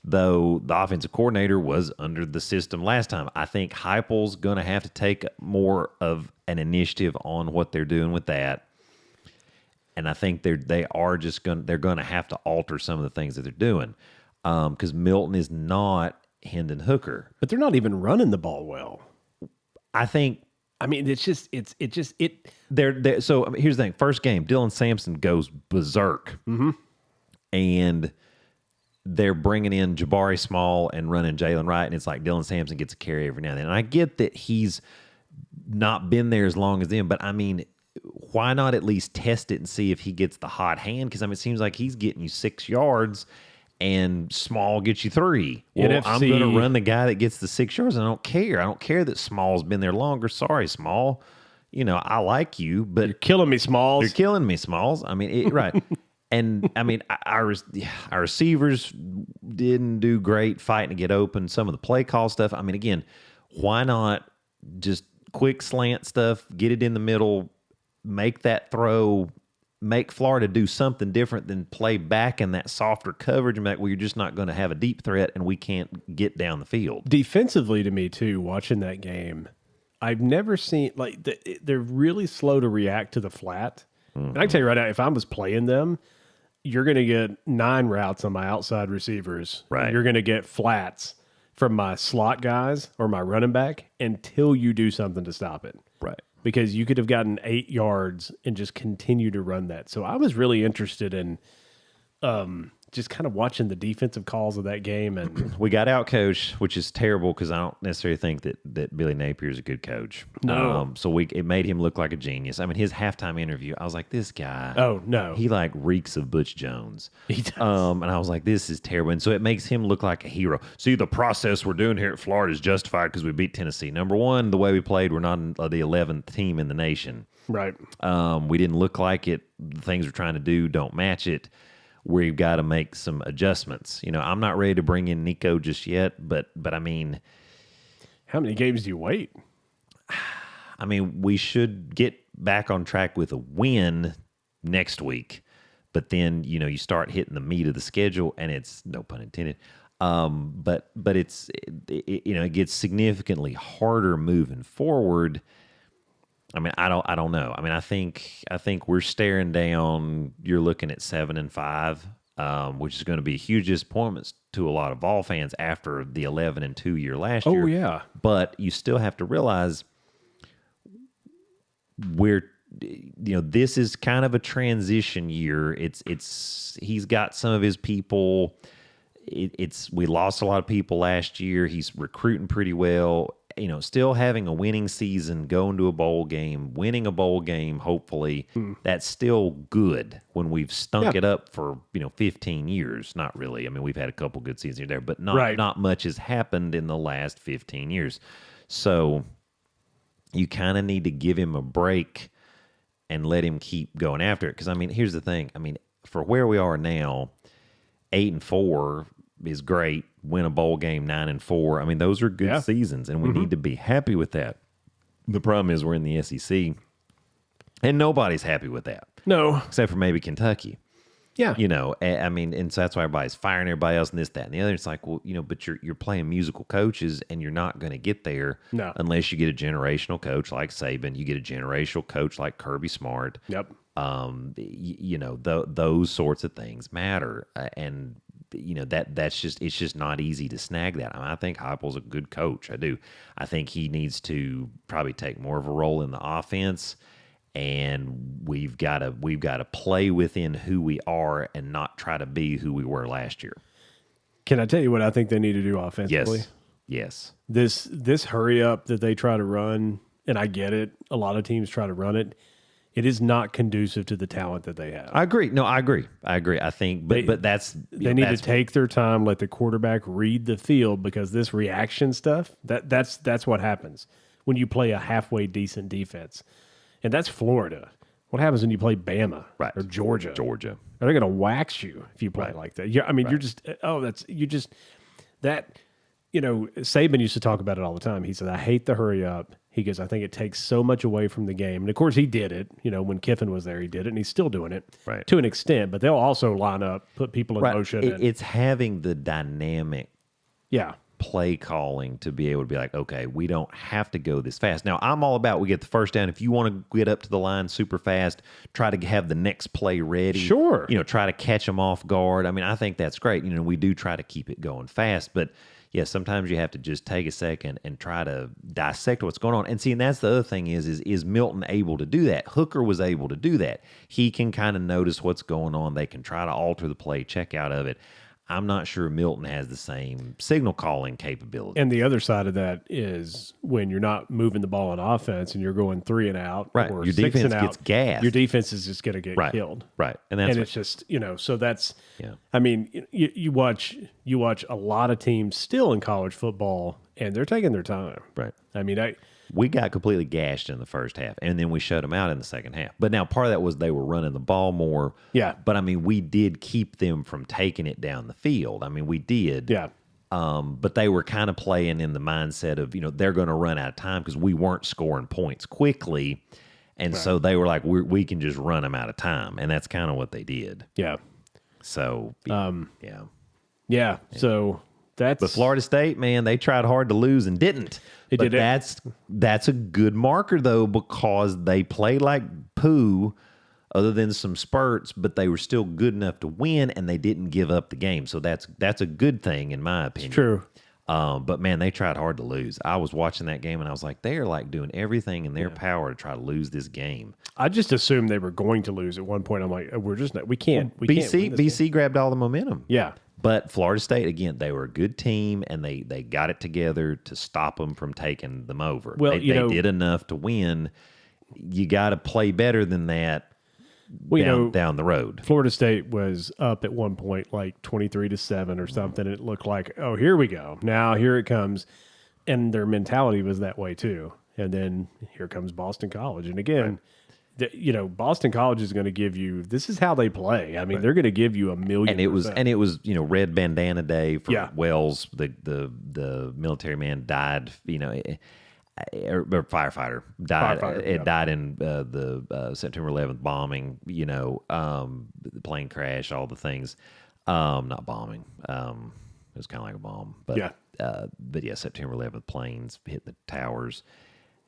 though the offensive coordinator was under the system last time. I think Heupel's going to have to take more of an initiative on what they're doing with that. And I think they're going to have to alter some of the things that they're doing because Milton is not Hendon Hooker. But they're not even running the ball well. I mean, it's just. So here's the thing. First game, Dylan Sampson goes berserk. Mm-hmm. And they're bringing in Jabari Small and running Jalen Wright, and it's like Dylan Sampson gets a carry every now and then. And I get that he's not been there as long as them, but I mean, why not at least test it and see if he gets the hot hand? Because I mean, it seems like he's getting you 6 yards, and Small gets you 3. Well, NFC, I'm going to run the guy that gets the 6 yards, and I don't care. I don't care that Small's been there longer. Sorry, Small. I like you, but you're killing me, Smalls. You're killing me, Smalls. I mean, right. And I mean, our receivers didn't do great fighting to get open. Some of the play call stuff. I mean, again, why not just quick slant stuff, get it in the middle, make that throw, make Florida do something different than play back in that softer coverage and where you're just not going to have a deep threat and we can't get down the field. Defensively, to me too, watching that game, I've never seen they're really slow to react to the flat. Mm-hmm. And I can tell you right now, if I was playing them, you're going to get 9 routes on my outside receivers. Right. You're going to get flats from my slot guys or my running back until you do something to stop it. Right. Because you could have gotten 8 yards and just continue to run that. So I was really interested in just kind of watching the defensive calls of that game. And we got out coached, which is terrible because I don't necessarily think that Billy Napier is a good coach. No. So it made him look like a genius. I mean, his halftime interview, I was like, this guy. Oh, no. He like reeks of Butch Jones. He does. And I was like, this is terrible. And so it makes him look like a hero. See, the process we're doing here at Florida is justified because we beat Tennessee. Number one, the way we played, we're not the 11th team in the nation. Right. We didn't look like it. The things we're trying to do don't match it. We've got to make some adjustments. I'm not ready to bring in Nico just yet, but I mean, how many games do you wait? I mean, we should get back on track with a win next week, but then you start hitting the meat of the schedule, and it's no pun intended. But it gets significantly harder moving forward. I mean, I don't know. I mean, I think we're staring down. You're looking at 7-5, which is going to be a huge disappointment to a lot of Vol fans after the 11-2 year last year. Oh yeah, but you still have to realize this is kind of a transition year. He's got some of his people. We lost a lot of people last year. He's recruiting pretty well. Still having a winning season, going to a bowl game, winning a bowl game, hopefully, that's still good when we've stunk it up for, 15 years. Not really. I mean, we've had a couple good seasons here there, but not much has happened in the last 15 years. So you kind of need to give him a break and let him keep going after it. Because, I mean, here's the thing. I mean, for where we are now, 8-4 is great. Win a bowl game 9-4. I mean, those are good seasons, and we need to be happy with that. The problem is we're in the SEC, and nobody's happy with that. No, except for maybe Kentucky. Yeah, I mean, and so that's why everybody's firing everybody else and this, that, and the other. It's like, well, but you're playing musical coaches, and you're not going to get there unless you get a generational coach like Saban. You get a generational coach like Kirby Smart. Yep. Those sorts of things matter, and it's just not easy to snag that. I mean, I think Heupel's a good coach. I do. I think he needs to probably take more of a role in the offense, and we've got to play within who we are and not try to be who we were last year. Can I tell you what I think they need to do offensively? Yes. This hurry up that they try to run, and I get it. A lot of teams try to run it. it is not conducive to the talent that they have. I agree. No, I agree. I think, but that's they need to take their time, let the quarterback read the field, because this reaction stuff that's what happens when you play a halfway decent defense, and that's Florida. What happens when you play Bama or Georgia? Georgia. Are they going to wax you if you play like that? Yeah, I mean, you're just Saban used to talk about it all the time. He said, "I hate the hurry up." He goes, "I think it takes so much away from the game." And of course, he did it. When Kiffin was there, he did it, and he's still doing it to an extent. But they'll also line up, put people in motion. It's having the dynamic, play calling to be able to be like, okay, we don't have to go this fast. Now, I'm all about we get the first down. If you want to get up to the line super fast, try to have the next play ready. Sure. Try to catch them off guard. I mean, I think that's great. We do try to keep it going fast, but yeah, sometimes you have to just take a second and try to dissect what's going on. And see, and that's the other thing is Milton able to do that? Hooker was able to do that. He can kind of notice what's going on. They can try to alter the play, check out of it. I'm not sure Milton has the same signal calling capability. And the other side of that is when you're not moving the ball on offense and you're going 3 and out, or your 6 defense and out, gets gassed. Your defense is just going to get killed. Right. And it's just, so that's, I mean, you watch a lot of teams still in college football, and they're taking their time. Right. I mean, we got completely gashed in the first half, and then we shut them out in the second half. But now part of that was they were running the ball more. Yeah. But, I mean, we did keep them from taking it down the field. I mean, we did. Yeah. But they were kind of playing in the mindset of, they're going to run out of time because we weren't scoring points quickly. And so they were like, we can just run them out of time. And that's kind of what they did. Yeah. So, Yeah. So that's. But Florida State, man, they tried hard to lose and didn't. But that's a good marker, though, because they played like poo other than some spurts, but they were still good enough to win, and they didn't give up the game. So that's a good thing, in my opinion. It's true. But, man, they tried hard to lose. I was watching that game, and I was like, they are like doing everything in their power to try to lose this game. I just assumed they were going to lose at one point. I'm like, we can't. BC grabbed all the momentum. Yeah. But Florida State, again, they were a good team, and they got it together to stop them from taking them over. Well, they did enough to win. You got to play better than that down the road. Florida State was up at one point like 23-7 or something. It looked like, oh, here we go. Now here it comes. And their mentality was that way too. And then here comes Boston College. And again, Boston College is going to give you, this is how they play. I mean, they're going to give you 1,000,000%. And it was, red bandana day for Wells, the military man died, or firefighter died. Died in the September 11th bombing, the plane crash, all the things. Not bombing. It was kind of like a bomb. But September 11th planes hit the towers.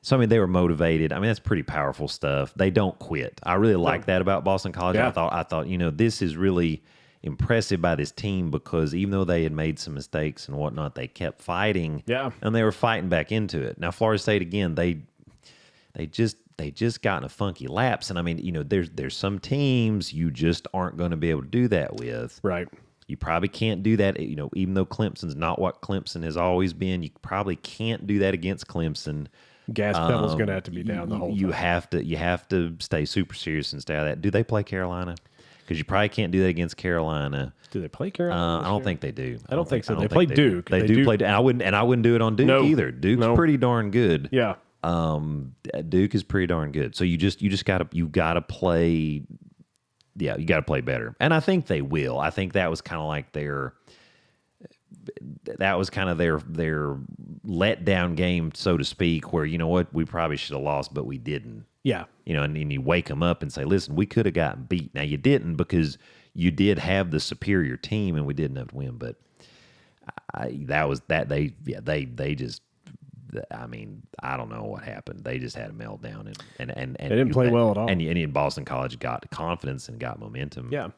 So, I mean, they were motivated. I mean, that's pretty powerful stuff. They don't quit. I really like that about Boston College. Yeah. I thought, this is really impressive by this team because even though they had made some mistakes and whatnot, they kept fighting. Yeah. And they were fighting back into it. Now, Florida State, again, they just got in a funky lapse. And, I mean, there's some teams you just aren't going to be able to do that with. Right. You probably can't do that, even though Clemson's not what Clemson has always been. You probably can't do that against Clemson. Gas pedal's going to have to be down the whole time. You have to stay super serious and stay out of that. Do they play Carolina? Because you probably can't do that against Carolina. Do they play Carolina? I don't think they do. I don't think so. They play Duke. They do play. And I wouldn't do it on Duke either. Duke's pretty darn good. Yeah. Duke is pretty darn good. So you gotta play. Yeah, you got to play better, and I think they will. I think that was kind of like their letdown game, so to speak, where we probably should have lost, but we didn't. Yeah. And you wake them up and say, listen, we could have gotten beat. Now you didn't because you did have the superior team and we didn't have to win. But they just, I mean, I don't know what happened. They just had a meltdown and they didn't play well at all. And Boston College got confidence and got momentum. Yeah.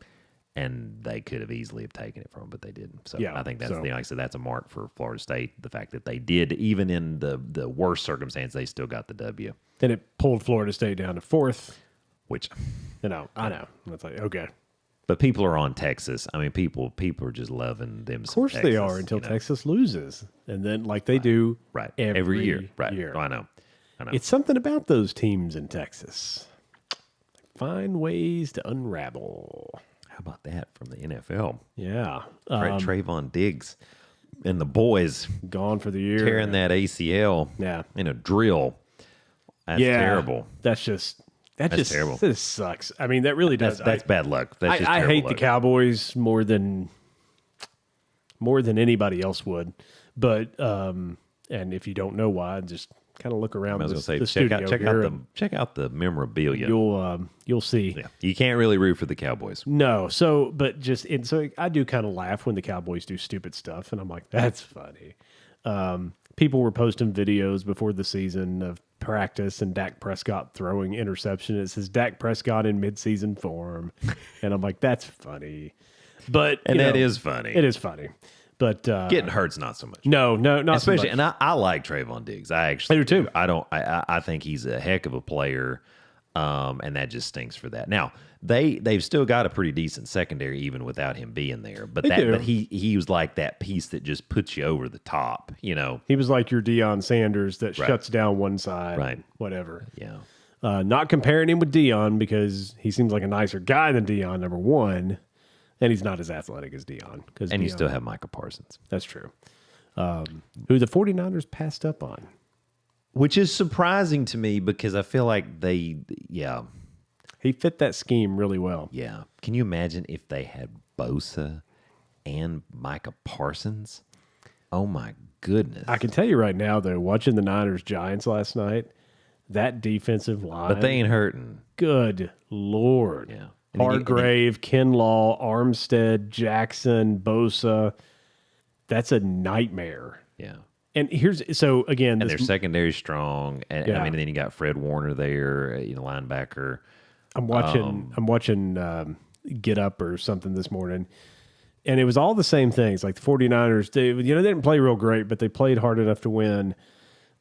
And they could have easily have taken it from them, but they didn't. So yeah, I think that's like I said, that's a mark for Florida State. The fact that they did, even in the worst circumstance, they still got the W. Then it pulled Florida State down to 4th. Which, I know. It's like, okay. But people are on Texas. I mean, people are just loving them. Of course they are until Texas loses. And then like they do every year. Right. Oh, I know. It's something about those teams in Texas. find ways to unravel. How about that from the NFL? Yeah. Trayvon Diggs and the boys Gone for the year. tearing that ACL in a drill. That's terrible. That's just terrible. This sucks. I mean, that really does. That's bad luck. That's just I terrible hate luck. the Cowboys more than anybody else would. But and if you don't know why, just kind of look around I was the going to say, studio here. check out the memorabilia. You'll see. Yeah. You can't really root for the Cowboys. No, so I do kind of laugh when the Cowboys do stupid stuff, and I'm like, that's funny. People were posting videos before the season of practice and Dak Prescott throwing interception. It says Dak Prescott in midseason form, and I'm like, that's funny. But that is funny. It is funny, but Getting hurt's not so much. No, not especially. so much. And I like Trayvon Diggs. I actually do too. I think he's a heck of a player, and that just stinks for that. Now they've still got a pretty decent secondary even without him being there. But he was like that piece that just puts you over the top. You know, he was like your Deion Sanders that shuts down one side, right? Whatever. Yeah. Not comparing him with Deion because he seems like a nicer guy than Deion, number one. And he's not as athletic as Deion. And you still have Micah Parsons. That's true. Who the 49ers passed up on. Which is surprising to me because I feel like he fit that scheme really well. Yeah. Can you imagine if they had Bosa and Micah Parsons? Oh, my goodness. I can tell you right now, though, watching the Niners-Giants last night, that defensive line. But they ain't hurting. Good Lord. Yeah. Hargrave, Kinlaw, Armstead, Jackson, Bosa. That's a nightmare. Yeah. And again, their secondary strong, and I mean, then you got Fred Warner there, linebacker. I'm watching Get Up or something this morning, and it was all the same things. Like the 49ers, they didn't play real great, but they played hard enough to win.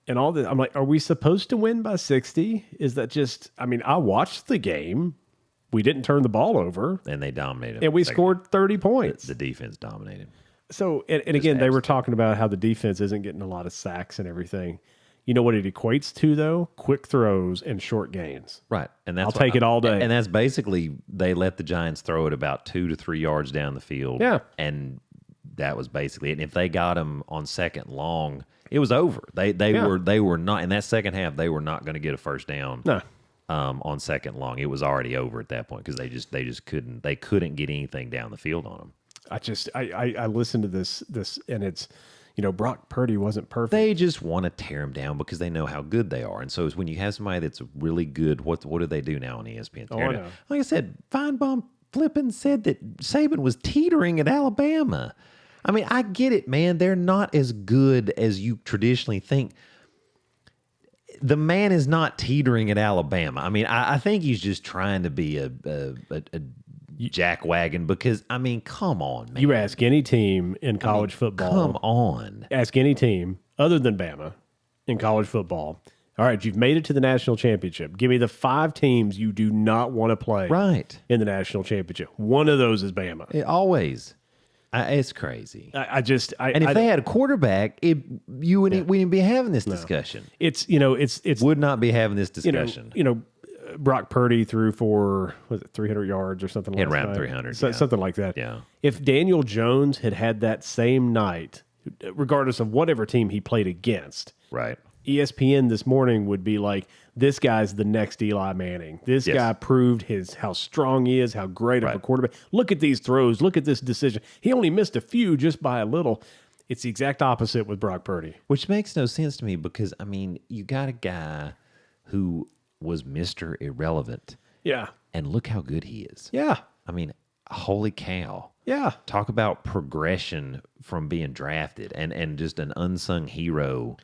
And all that, I'm like, are we supposed to win by 60? Is that just? I mean, I watched the game. We didn't turn the ball over. And they dominated. And we scored 30 points. The defense dominated. So, and again, they were talking about how the defense isn't getting a lot of sacks and everything. You know what it equates to, though? Quick throws and short gains. Right. And I'll take it all day. And that's basically, they let the Giants throw it about 2 to 3 yards down the field. Yeah. And that was basically it. And if they got them on second long, it was over. They were not, in that second half, they were not going to get a first down. No. On second long, it was already over at that point because they just couldn't get anything down the field on them. I listened to this and it's, Brock Purdy wasn't perfect. They just want to tear them down because they know how good they are, and so it's when you have somebody that's really good. What do they do now on ESPN? I know. Like I said, Feinbaum flipping said that Saban was teetering at Alabama. I mean, I get it, man. They're not as good as you traditionally think. The man is not teetering at Alabama. I mean, I think he's just trying to be a jackwagon because, I mean, come on, man. You ask any team in college football. Come on. Ask any team other than Bama in college football. All right, you've made it to the national championship. Give me the 5 teams you do not want to play in the national championship. One of those is Bama. Always. It's crazy. And if they had a quarterback, we wouldn't be having this discussion. It's would not be having this discussion. Brock Purdy threw for 300 yards or something like that. Around 300, something like that. Yeah. If Daniel Jones had that same night, regardless of whatever team he played against, right? ESPN this morning would be like, this guy's the next Eli Manning. This guy proved how strong he is, how great of a quarterback. Look at these throws. Look at this decision. He only missed a few just by a little. It's the exact opposite with Brock Purdy. Which makes no sense to me because, I mean, you got a guy who was Mr. Irrelevant. Yeah. And look how good he is. Yeah. I mean, holy cow. Yeah. Talk about progression from being drafted and just an unsung hero.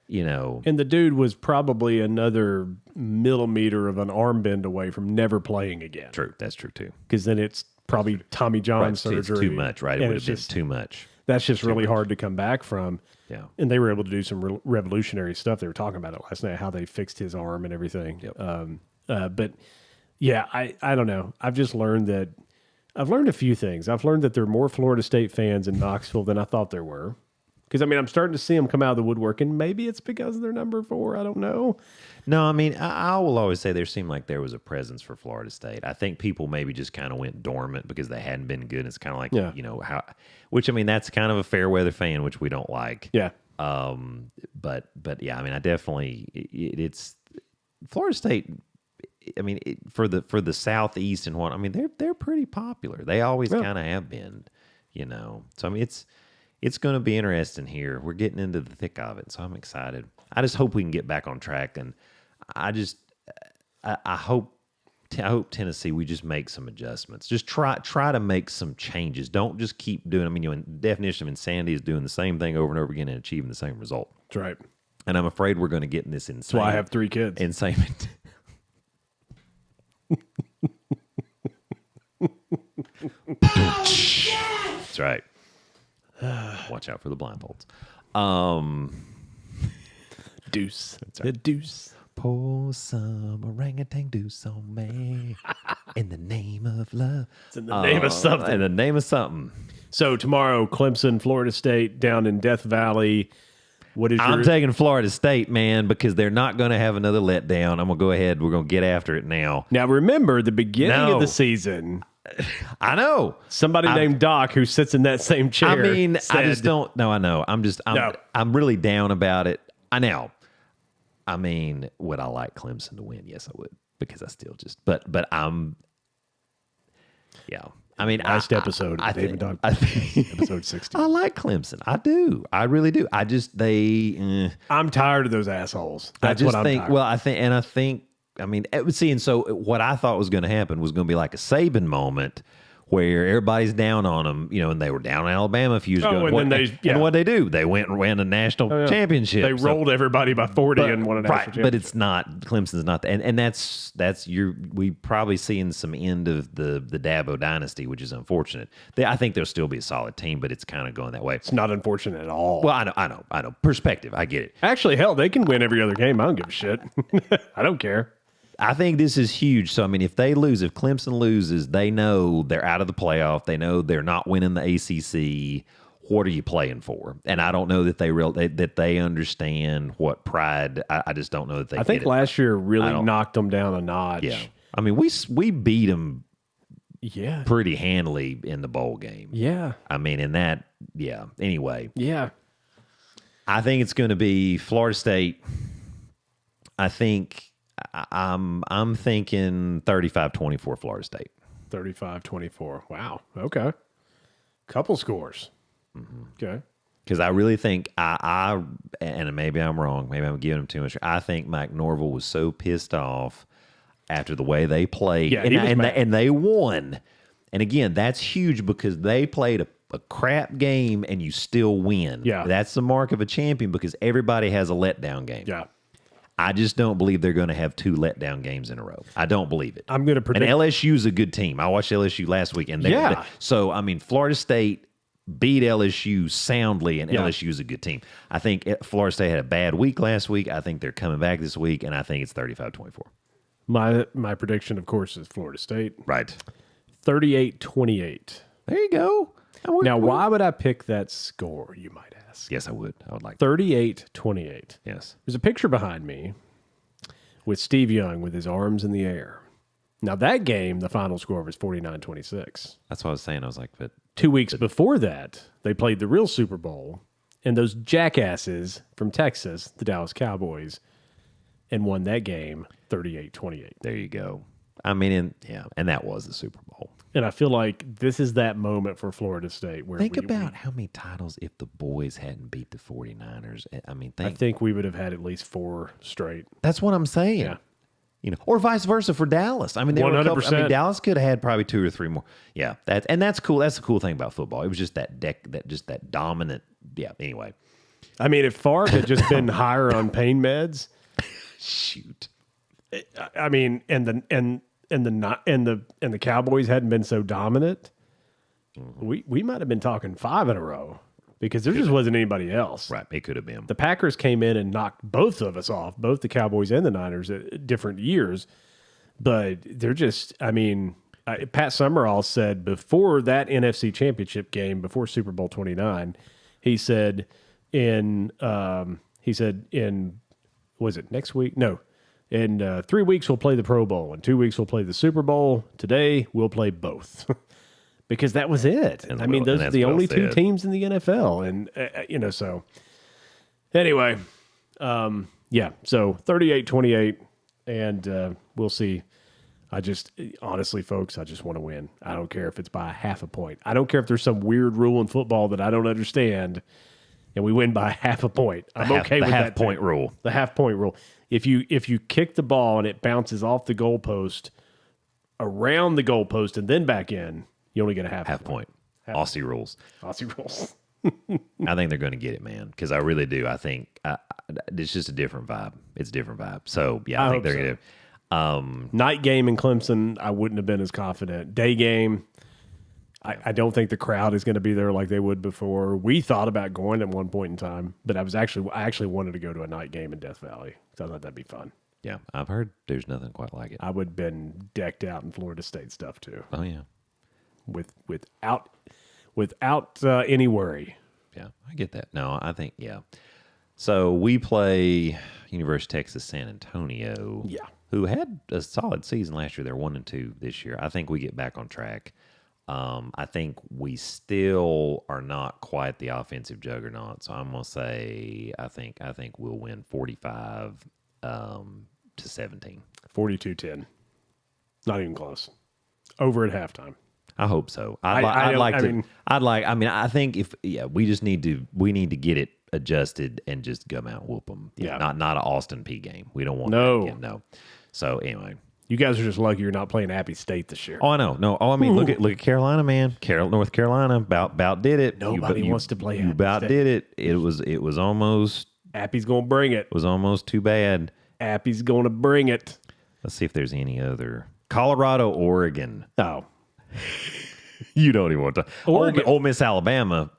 And the dude was probably another millimeter of an arm bend away from never playing again. True. That's true, too. Because then it's probably Tommy John surgery. It's too much, right? It would have been too much. That's just really hard to come back from. Yeah. And they were able to do some revolutionary stuff. They were talking about it last night, how they fixed his arm and everything. Yep. But, yeah, I don't know. I've just learned that – I've learned a few things. I've learned that there are more Florida State fans in Knoxville than I thought there were. Because, I mean, I'm starting to see them come out of the woodwork, and maybe it's because they're number 4. I don't know. No, I mean, I will always say there seemed like there was a presence for Florida State. I think people maybe just kind of went dormant because they hadn't been good. It's kind of like, which, I mean, that's kind of a fair weather fan, which we don't like. Yeah. But yeah, I mean, I definitely, it's Florida State. I mean, for the Southeast and what, I mean, they're pretty popular. They always kind of have been, So I mean, it's going to be interesting here. We're getting into the thick of it, so I'm excited. I just hope we can get back on track, and I hope Tennessee, we just make some adjustments. Just try to make some changes. Don't just keep doing. I mean, the definition of insanity is doing the same thing over and over again and achieving the same result. That's right. And I'm afraid we're going to get in this insane. That's why I have 3 kids. Insane. That's right. Watch out for the blindfolds. Deuce. That's right. The deuce. Pour some orangutan deuce on me in the name of love. It's in the name of something. In the name of something. So tomorrow, Clemson, Florida State, down in Death Valley. I'm taking Florida State, man, because they're not going to have another letdown. I'm going to go ahead. We're going to get after it now. Now, remember, the beginning of the season, I know. somebody named Doc who sits in that same chair. I mean, said, I just don't. No, I know. I'm really down about it. I know. I mean, would I like Clemson to win? Yes, I would, because I still just. But I'm. Yeah. I mean, last episode of David Dog, episode 60. I like Clemson. I do. I really do. I just I'm tired of those assholes. That's I just what I'm think. tired. Well, I think. I mean, and so what I thought was going to happen was going to be like a Saban moment where everybody's down on them, and they were down in Alabama a few years ago. And what they do? They went and ran a national championship. They rolled everybody by 40 and won a national championship. But it's not Clemson's not, and that's we probably seeing some end of the Dabo dynasty, which is unfortunate. I think there'll still be a solid team, but it's kind of going that way. It's not unfortunate at all. Well, I know. Perspective, I get it. Actually, hell, they can win every other game. I don't give a shit. I don't care. I think this is huge. So, I mean, if Clemson loses, they know they're out of the playoff. They know they're not winning the ACC. What are you playing for? And I don't know that they understand what pride. I just don't know that they. I think last year really knocked them down a notch. Yeah, I mean, we beat them. Yeah, pretty handily in the bowl game. Yeah, I mean, in that. Yeah. Anyway. Yeah, I think it's going to be Florida State. I think. I'm thinking 35-24 Florida State. 35-24. Wow. Okay. Couple scores. Mm-hmm. Okay. Because I really think and maybe I'm wrong. Maybe I'm giving him too much. I think Mike Norvell was so pissed off after the way they played. Yeah, and they won. And again, that's huge because they played a crap game and you still win. Yeah. That's the mark of a champion because everybody has a letdown game. Yeah. I just don't believe they're going to have 2 letdown games in a row. I don't believe it. I'm going to predict. And LSU's a good team. I watched LSU last week. So, I mean, Florida State beat LSU soundly, and LSU's a good team. I think Florida State had a bad week last week. I think they're coming back this week, and I think it's 35-24. My prediction, of course, is Florida State. Right. 38-28. There you go. Now, why would I pick that score, you might ask? Yes, I would. I would like 38-28. Yes. There's a picture behind me with Steve Young with his arms in the air. Now, that game, the final score was 49-26. That's what I was saying. I was like, but 2 weeks before that, they played the real Super Bowl, and those jackasses from Texas, the Dallas Cowboys, and won that game 38-28. There you go. I mean, and that was the Super Bowl. And I feel like this is that moment for Florida State where think about how many titles if the boys hadn't beat the 49ers. I mean, I think we would have had at least 4 straight. That's what I'm saying. Yeah. Or vice versa for Dallas. I mean, 100%. Dallas could have had probably 2 or 3 more. Yeah, that's cool. That's the cool thing about football. It was just that dominant. Yeah. Anyway, I mean, if Favre had just been higher on pain meds, shoot. I mean, and the Cowboys hadn't been so dominant, we might have been talking 5 in a row because there just wasn't anybody else. Right, it could have been. The Packers came in and knocked both of us off, both the Cowboys and the Niners at different years. But they're just, I mean, Pat Summerall said before that NFC Championship game, before Super Bowl 29, he said in he said was it next week? No. In 3 weeks we'll play the Pro Bowl. In 2 weeks we'll play the Super Bowl. Today we'll play both. Because that was it. I mean, those are the only two teams in the NFL. And, so anyway, yeah, so 38-28, and we'll see. Honestly, folks, I just want to win. I don't care if it's by half a point. I don't care if there's some weird rule in football that I don't understand, and we win by half a point. I'm okay with that. The half-point rule. The half-point rule. If you kick the ball and it bounces off the goalpost, around the goalpost, and then back in, you only get a half point. Aussie rules. Aussie rules. I think they're going to get it, man, because I really do. I think it's just a different vibe. It's a different vibe. So, yeah, I think they're going to. Night game in Clemson, I wouldn't have been as confident. Day game, I don't think the crowd is going to be there like they would before. We thought about going at one point in time, but I actually wanted to go to a night game in Death Valley. So I thought that'd be fun. Yeah, I've heard there's nothing quite like it. I would have been decked out in Florida State stuff too. Oh yeah, without any worry. Yeah, I get that. No, I think yeah. So we play University of Texas San Antonio. Yeah, who had a solid season last year. They're 1-2 this year. I think we get back on track. I think we still are not quite the offensive juggernaut. So I'm gonna say I think we'll win 45 to 17. 42-10. Not even close. Over at halftime. I hope so. I think we just need to get it adjusted and just come out and whoop them. Yeah. Not an Austin P game. We don't want no. that again. No. So anyway. You guys are just lucky you're not playing Appy State this year. Oh, I know. No. Oh, I mean, look at Carolina, man. North Carolina about did it. Nobody wants to play Appy You about State. did it. It was almost. Appy's gonna bring it. Was almost too bad. Appy's gonna bring it. Let's see if there's any other. Colorado, Oregon. Oh. You don't even want to. Oregon. Ole Miss, Alabama.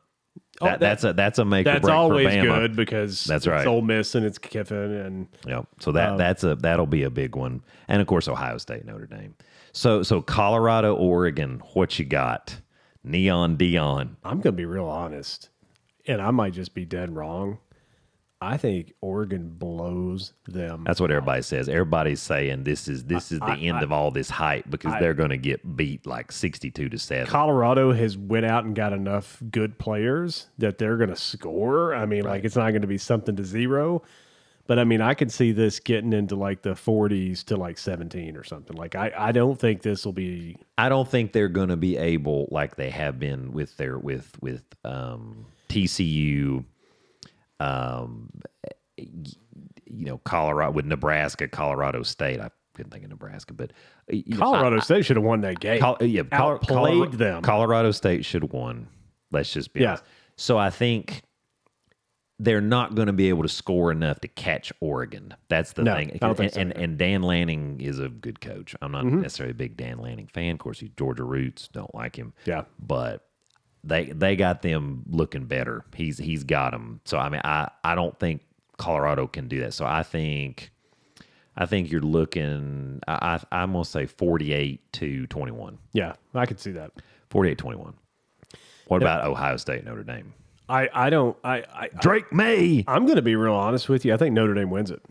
That's a make or break for Bama. That's always good because that's right. It's Ole Miss and it's Kiffin and So that'll be a big one, and of course Ohio State, Notre Dame. So Colorado, Oregon. What you got? Neon Dion. I'm gonna be real honest, and I might just be dead wrong. I think Oregon blows them. That's what everybody says. Everybody's saying this is the end of all this hype because they're going to get beat like 62-7. Colorado has went out and got enough good players that they're going to score. I mean, like it's not going to be something to 0, but I mean, I could see this getting into like the 40s to like 17 or something. Like I don't think this will be. I don't think they're going to be able like they have been with their with TCU. Colorado with Nebraska, Colorado State. I couldn't think of Nebraska, but Colorado State should have won that game. Outplayed them. Colorado State should have won. Let's just be honest. So I think they're not going to be able to score enough to catch Oregon. That's the thing. I don't think so. And Dan Lanning is a good coach. I'm not necessarily a big Dan Lanning fan. Of course, he's Georgia roots. Don't like him. Yeah, but. They got them looking better. He's got them. So I mean I don't think Colorado can do that. So I think you're looking. I'm gonna say 48-21. Yeah, I could see that. 48-21. What about Ohio State, Notre Dame? I don't. Drake May. I'm gonna be real honest with you. I think Notre Dame wins it.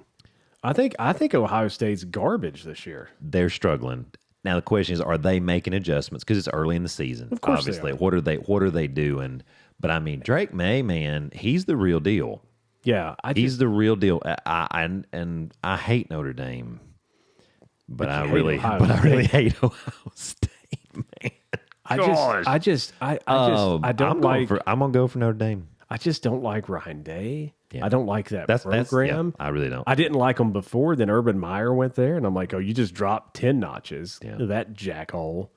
I think Ohio State's garbage this year. They're struggling. Now the question is, are they making adjustments? Because it's early in the season. Of course, obviously. they are. What are they doing? But I mean, Drake May, man, he's the real deal. Yeah, he's the real deal. I hate Notre Dame, but I really hate Ohio State, man. I don't like. I'm gonna go for Notre Dame. I just don't like Ryan Day. Yeah. I don't like that program. I really don't. I didn't like him before. Then Urban Meyer went there, and I'm like, oh, you just dropped 10 notches. Yeah. That jackhole.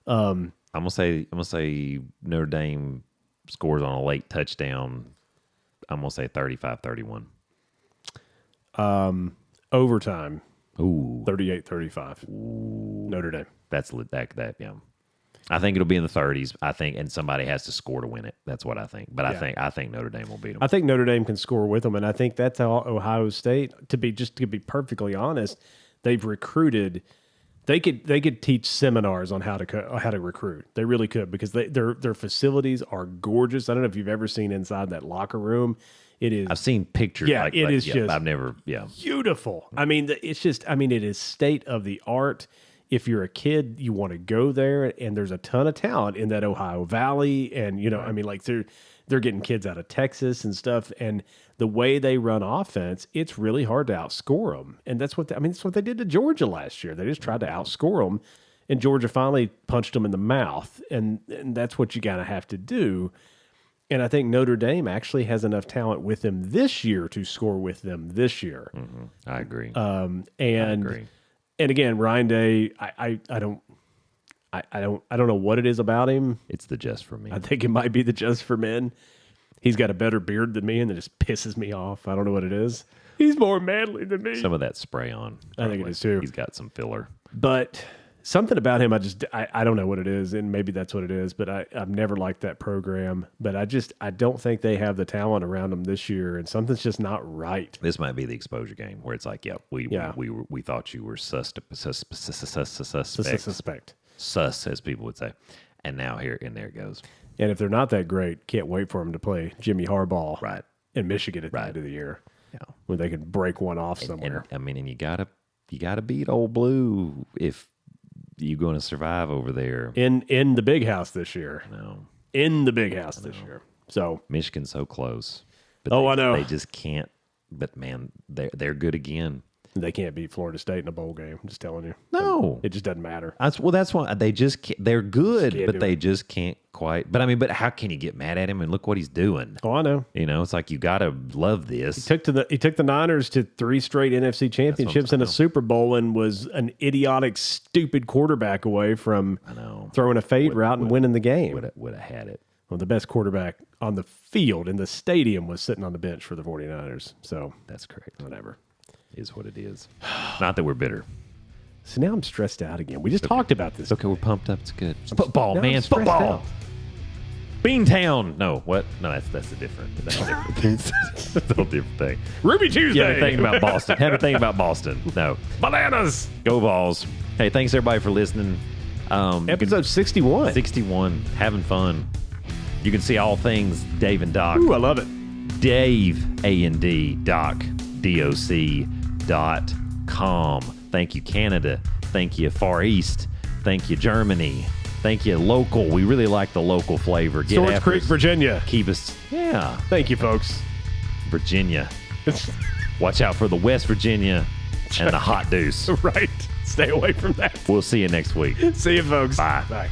I'm gonna say Notre Dame scores on a late touchdown. I'm gonna say 35-31. Overtime. Ooh. 38-35. Notre Dame. That's that. Yeah. I think it'll be in the 30s. I think, and somebody has to score to win it. That's what I think. But I think Notre Dame will beat them. I think Notre Dame can score with them, and I think that's how Ohio State. To be perfectly honest, they've recruited. They could teach seminars on how to recruit. They really could because their facilities are gorgeous. I don't know if you've ever seen inside that locker room. It is. I've seen pictures. Yeah, it is just I've never. Yeah, beautiful. I mean, it's just. I mean, it is state of the art. If you're a kid, you want to go there, and there's a ton of talent in that Ohio Valley, and I mean, like they're getting kids out of Texas and stuff, and the way they run offense, it's really hard to outscore them, and that's what that's what they did to Georgia last year. They just tried to outscore them, and Georgia finally punched them in the mouth, and that's what you gotta have to do. And I think Notre Dame actually has enough talent with them this year to score with them this year. Mm-hmm. I agree. I agree. And again, Ryan Day, I don't know what it is about him. It's the Just for Me. I think it might be the Just for Men. He's got a better beard than me, and it just pisses me off. I don't know what it is. He's more manly than me. Some of that spray on. I think it is too. He's got some filler. But something about him, I don't know what it is, and maybe that's what it is, but I've never liked that program. But I don't think they have the talent around them this year, and something's just not right. This might be the exposure game where it's like, we thought you were suspect, as people would say, and now there it goes. And if they're not that great, can't wait for them to play Jimmy Harbaugh right in Michigan at the end of the year. Yeah, when they could break one off somewhere. And you gotta beat Old Blue if you're going to survive over there in the big house this year. No, in the big house this year. So Michigan's so close. But I know they just can't. But man, they're good again. They can't beat Florida State in a bowl game. I'm just telling you. No, it just doesn't matter. That's why they just can't, they're good, but they just can't quite. But I mean, how can you get mad at him? And look what he's doing. Oh, I know. It's like you got to love this. He took the Niners to 3 straight NFC championships and a Super Bowl, and was an idiotic, stupid quarterback away from throwing a fade route and winning the game. Would have had it. Well, the best quarterback on the field in the stadium was sitting on the bench for the 49ers. So that's correct. Whatever. Is what it is. Not that we're bitter. So now I'm stressed out again. We just talked about this. Okay, we're pumped up. It's good. Football, man. Football. Out. Beantown. No, what? No, that's a different. That's a whole different thing. Ruby Tuesday. Yeah, think about Boston. Have a think about Boston. No. Bananas. Go Balls. Hey, thanks everybody for listening. Episode 61. 61. Having fun. You can see all things Dave and Doc. Ooh, I love it. Dave, A-N-D, Doc, DOC.com. Thank you, Canada. Thank you, Far East. Thank you, Germany. Thank you, local. We really like the local flavor. Get Swords Creek, Virginia. Keep us. Yeah. Thank you, folks. Virginia. Watch out for the West Virginia and the hot deuce. Right. Stay away from that. We'll see you next week. See you, folks. Bye. Bye.